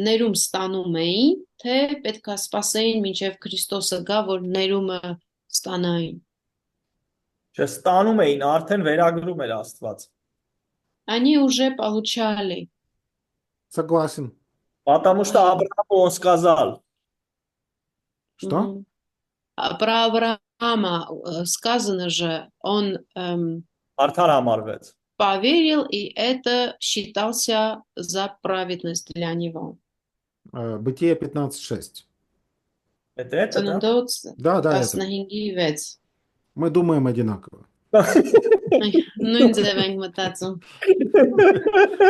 ներում ստանում էին, թե պետք է սպասեին մինչև Քրիստոսը գա, որ ներումը ստանային։ Չստանում էին, արդեն վերագրում էր Աստված։ Они уже получали. Согласен. Потому что Аврааму он сказал. Что? Про Авраама сказано же, он Արդար համարվեց։ поверил, и это считался за праведность для него. Бытие 15:6. Это, да? Ծննդոց Да, это. 15:6. Мы думаем одинаково. Նույն ձև ենք մտածում։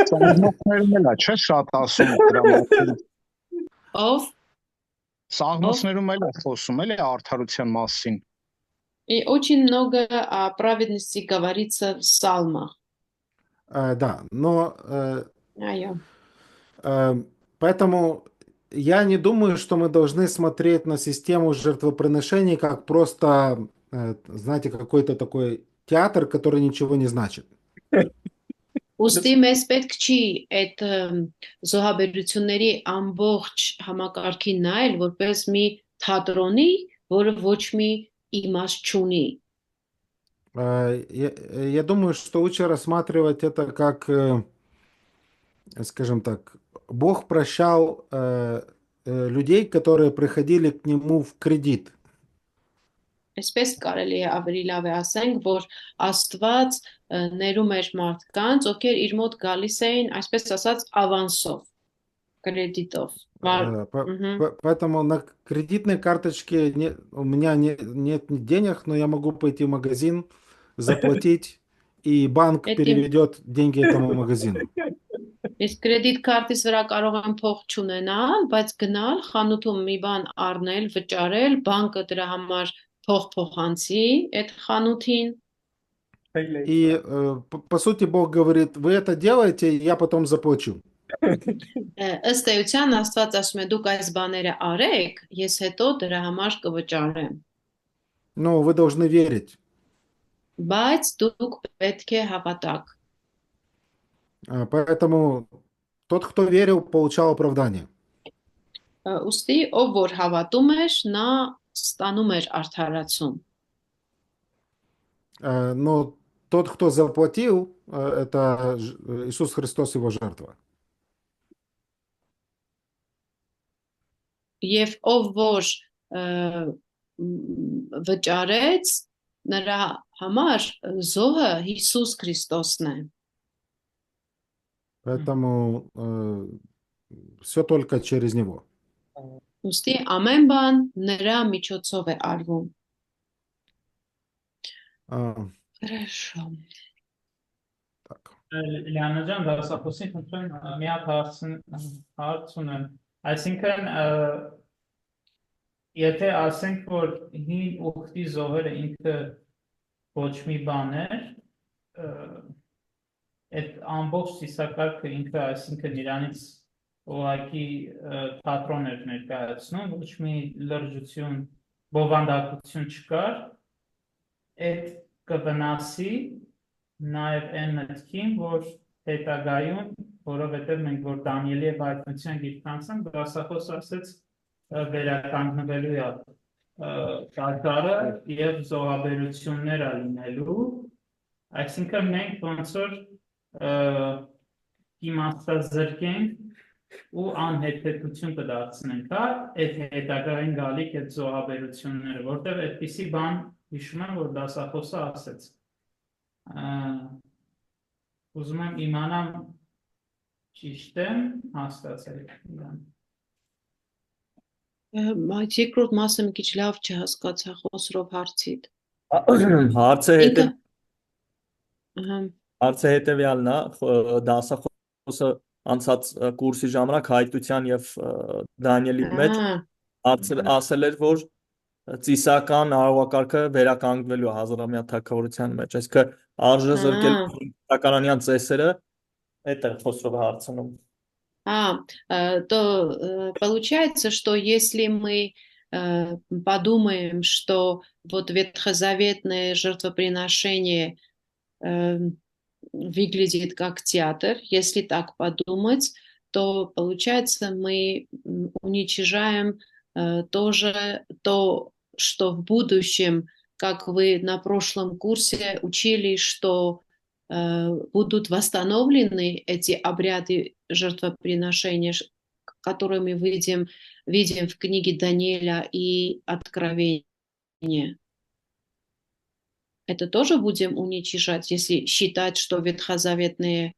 Սաղմոսներում էլ է, չէ՞ շատ ասում դրա մասին։ Ով Սաղմոսներում էլ է խոսում, էլի արդարության մասին։ И очень много о праведности говорится в псалмах. Да, но Айо. поэтому я не думаю, что мы должны смотреть на систему жертвоприношений как просто, знаете, какой-то такой театр, который ничего не значит. Ոստի մեզ պետք չի այդ զոհաբերությունների ամբողջ համակարգին նայել որպես մի թատրոնի, որը ոչ մի իմաստ չունի։ Я думаю, что лучше рассматривать это как, скажем так, Бог прощал людей, которые приходили к Нему в кредит. Այսպես կարելի է ավելի լավ է ասենք, որ Աստված ներում էր մարդկանց, ովքեր իր մոտ գալիս էին, այսպես ասած, ավանսով, կրեդիտով։ Поэтому на кредитной карточке у меня нет денег, но я могу пойти в магазин, заплатить, и банк переведет деньги этому магазину. Իսկ կրեդիտ քարտից վրա կարող եմ փող չունենալ, բայց գնալ խանութում մի բան առնել, վճարել, բանկը դրա համար փող փոխանցի այդ խանութին։ И по сути Бог говорит: вы это делаете, я потом заплачу. Ըստ էության Աստված ասում է դուք այս բաները արեք, ես հետո дրա համար կվճարեմ։ Но вы должны верить. Բայց դուք պետք է հավատաք։ Поэтому тот, кто верил, получал оправдание. Ուստի ով որ հավատում էր, նա ստանում էր արդարացում։ Но тот, кто заплатил, это Иисус Христос, его жертва. Եվ ով որ վճարեց, նրա համար զոհը Հիսուս Քրիստոսն է։ Поэтому все только через него. Ուստի ամեն բան նրա միջոցով է արվում։ Хорошо. Так. Լիանա ջան, դասախոսին խնդրեմ մի հատ հարց ունեմ։ Այսինքն եթե ասենք որ հին ուխտի զոհերը ինքը ոչ մի բան էր, այդ ամբողջ ծիսակարգը ինքը այսինքն իրանից ուղղակի թատրոն էր ներկայացնում, ոչ մի լրջություն, բովանդակություն չկար, այդ կվնասի նաև այն մտքին, որ հետագայում, որովհետև մենք որ Դանիելի եւ Հայտնության գիրքանցանք, դասախոս ասեց վերականգնվելու է կարգարը եւ զոհաբերությունները լինելու, այսինքն մենք ոնց որ իմաստազրկենք ու անհեթեթություն կդարձնենք, հա, այդ հետագային գալիք այդ զոհաբերությունները, որտեղ այդպիսի բան հիշում եմ, որ դասախոսը ասեց։ Ուզում եմ իմանամ ճիշտ եմ, հասկացեք իրան։ Այդ երկրորդ մասը մի քիչ լավ չհասկացա Խոսրով հարցիդ։ Հարցը հետևյալն է, դասախոսը անցած կուրսի ժամանակ հայտության եւ Դանիելի մեջ ասել էր, որ ծիսական արարողակարգը վերականգնվելու է հազարամյա թագավորության մեջ, այսինքն արժե զրկելու ծիսականանյան ծեսերը, это Խոսրովը հարցնում։ То получается, что если мы подумаем, что вот ветхозаветное жертвоприношение выглядит как театр, если так подумать, то получается мы уничижаем тоже то, что в будущем, как вы на прошлом курсе учили, что будут восстановлены эти обряды жертвоприношения, которые мы видим в книге Даниэля и Откровения. Это тоже будем уничижать, если считать, что ветхозаветные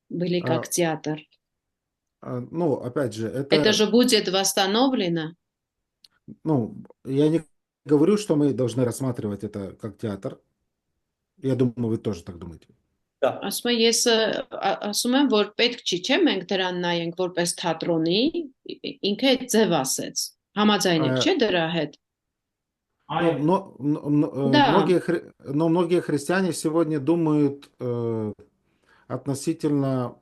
были как театр? Ну, опять же, это же будет восстановлено? Ну, я не говорю, что мы должны рассматривать это как театр. Я думаю, вы тоже так думаете. Ասում եմ, որ պետք չի, չէ՞, մենք дրան նայենք որպես թատրոնի, ինքը այդ ձև ասեց։ Համաձայն եք, չէ՞ դրա հետ? Но многие христиане сегодня думают относительно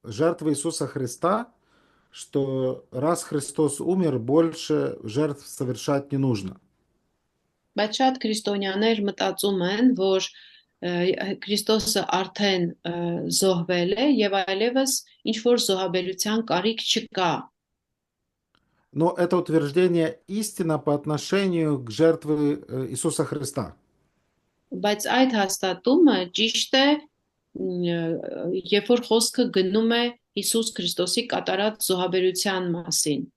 жертвы Иисуса Христа, что раз Христос умер, больше жертв совершать не нужно. Բայց շատ քրիստոնյաներ մտածում են, որ Քրիստոսը արդեն զոհվել է եւ այլևս ինչ որ զոհաբերության կարիք չկա։ Но это утверждение истина по отношению к жертве Иисуса Христа. Բայց այդ հաստատումը ճիշտ է, երբ որ խոսքը գնում է Հիսուս Քրիստոսի կատարած զոհաբերության մասին։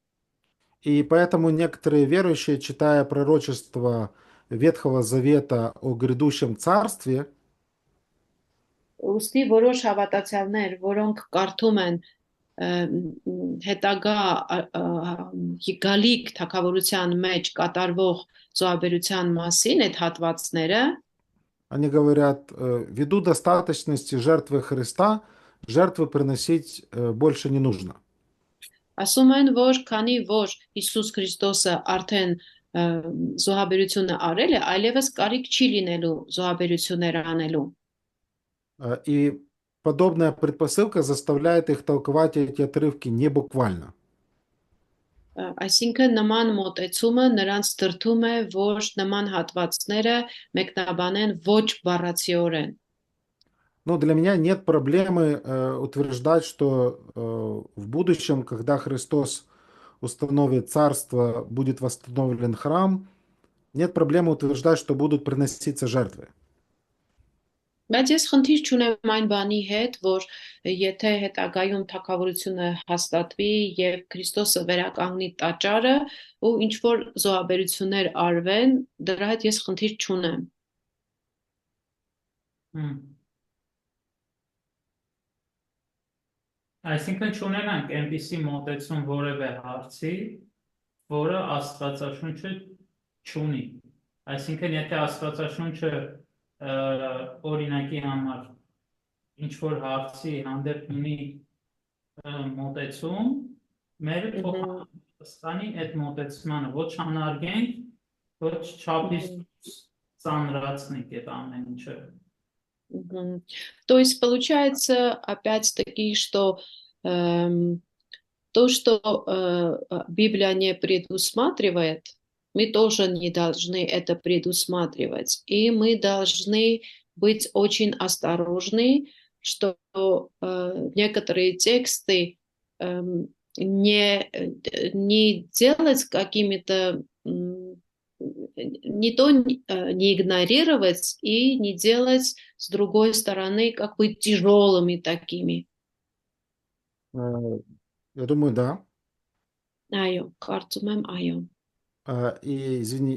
И поэтому некоторые верующие, читая пророчество Ветхого Завета о грядущем царстве, ուստի որոշ հավատացյալներ, որոնք կարդում են հետագա գալիք թագավորության մեջ կատարվող զոհաբերության մասին այդ հատվածները, они говорят, ввиду достаточности жертвы Христа, жертвы приносить больше не нужно. Ասում են, որ քանի որ Հիսուս Քրիստոսը արդեն զոհաբերությունը արել է, այլևս կարիք չի լինելու զոհաբերություններ անելու։ И подобная предпосылка заставляет их толковать эти отрывки не буквально. Այսինքն нման մոտեցումը նրանց դրդում է, որ նման հատվածները մեկնաբանեն ոչ բառացիորեն։ Но для меня нет проблемы утверждать, что в будущем, когда Христос установит царство, будет восстановлен храм, нет проблемы утверждать, что будут приноситься жертвы. Բայց ես խնդիր չունեմ այն բանի հետ, որ եթե հետագայում թագավորությունը հաստատվի եւ Քրիստոսը վերականգնի տաճարը ու ինչ որ զոհաբերություններ արվեն, դրա հետ ես խնդիր չունեմ։ Այսինքն չունենանք այնպիսի մոտեցում որևէ հարցի, որը Աստվածաշունչը չունի։ Այսինքն եթե Աստվածաշունչը օրինակի համար ինչ որ հարցի հանդեպ ունի մոտեցում, մեր փոխանցանի այդ մոտեցմանը ոչ անարգենք, ոչ չափից ծանրացնենք այդ ամեն ինչը։ То есть получается опять-таки, что то, что Библия не предусматривает, мы тоже не должны это предусматривать. И мы должны быть очень осторожны, что некоторые тексты не делать какими-то, не то не игнорировать и не делать с другой стороны как бы тяжелыми такими. Я думаю, да. Այո, կարծում եմ, այո. И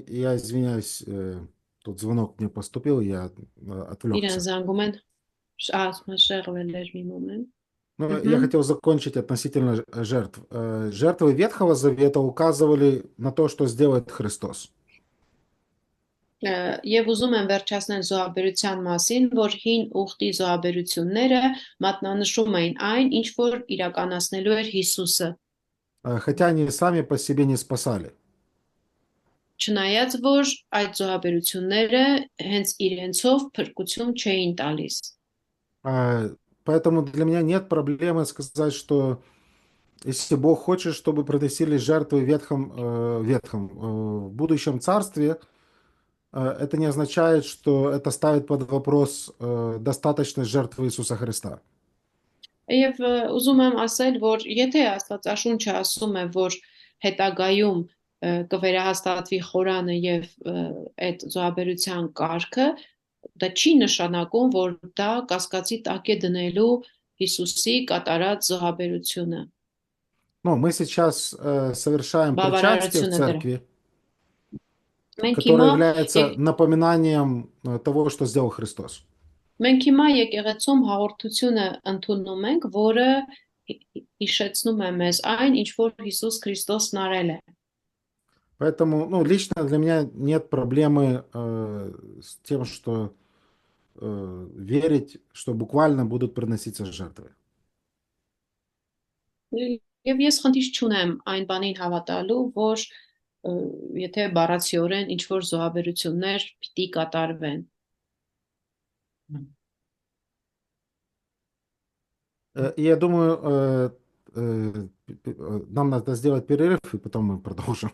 я извиняюсь, тут звонок мне поступил, я отвлекся. Но я хотел закончить относительно жертв. Жертвы Ветхого Завета указывали на то, что сделает Христос. Եվ ուզում եմ վերջացնել զոհաբերության մասին, որ հին ուխտի զոհաբերությունները մատնանշում էին այն, ինչ որ իրականացնելու էր Հիսուսը, хотя они сами по себе не спасали. չնայած որ այդ զոհաբերությունները հենց իրենցով փրկություն չէին տալիս։ Поэтому для меня нет проблемы сказать, что если Бог хочет, чтобы приносили жертвы в будущем царстве, это не означает, что это ставит под вопрос достаточность жертвы Иисуса Христа. Եվ ուզում եմ ասել, որ եթե Աստվածաշունչը ասում է, որ հետագայում կվերահաստատվի խորանը եւ այդ զոհաբերության կարգը, դա չի նշանակում, որ դա կասկածի տակ է դնելու Հիսուսի կատարած զոհաբերությունը։ Ну, мы сейчас совершаем причастие в церкви, которое является напоминанием того, что сделал Христос. Մենք հիմա եկեղեցում հաղորդությունը ընդունում ենք, որը հիշեցնում է մեզ այն, ինչ որ Հիսուս Քրիստոսն արել է։ Поэтому, ну, лично для меня нет проблемы с тем, что верить, что буквально будут приноситься жертвы. Եվ ես խնդիր չունեմ այն բանին հավատալու, որ եթե բառացիորեն ինչ որ զոհաբերություններ պիտի կատարվեն։ И я думаю, нам надо сделать перерыв, и потом мы продолжим.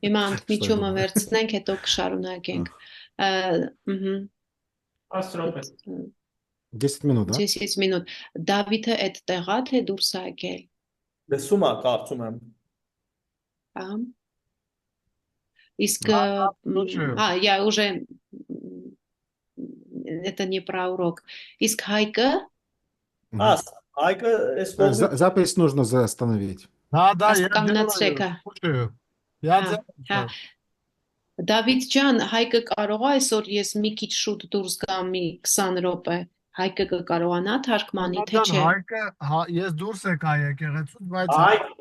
Հիմա ընդմիջումը վերցնենք, հետո կշարունակենք։ 10 минут, да? 10 минут։ Դավիթը այդ տեղա թե դուրս է եկել։ Լսում ա կարծում եմ։ Ահա։ Իսկ я уже это не про урок. Իսկ Հայկը Հայկը այս կողմից Запись нужно остановить. Да, я կանգնացրեք։ слушаю. Я Դավիթ ջան, Հայկը կարող է այսօր ես մի քիչ շուտ դուրս գամ մի 20 րոպե։ Հայկը կկարողանա թարգմանի, թե չէ։ Հայկը ես դուրս եկա եկեղեցուց, բայց Հայկ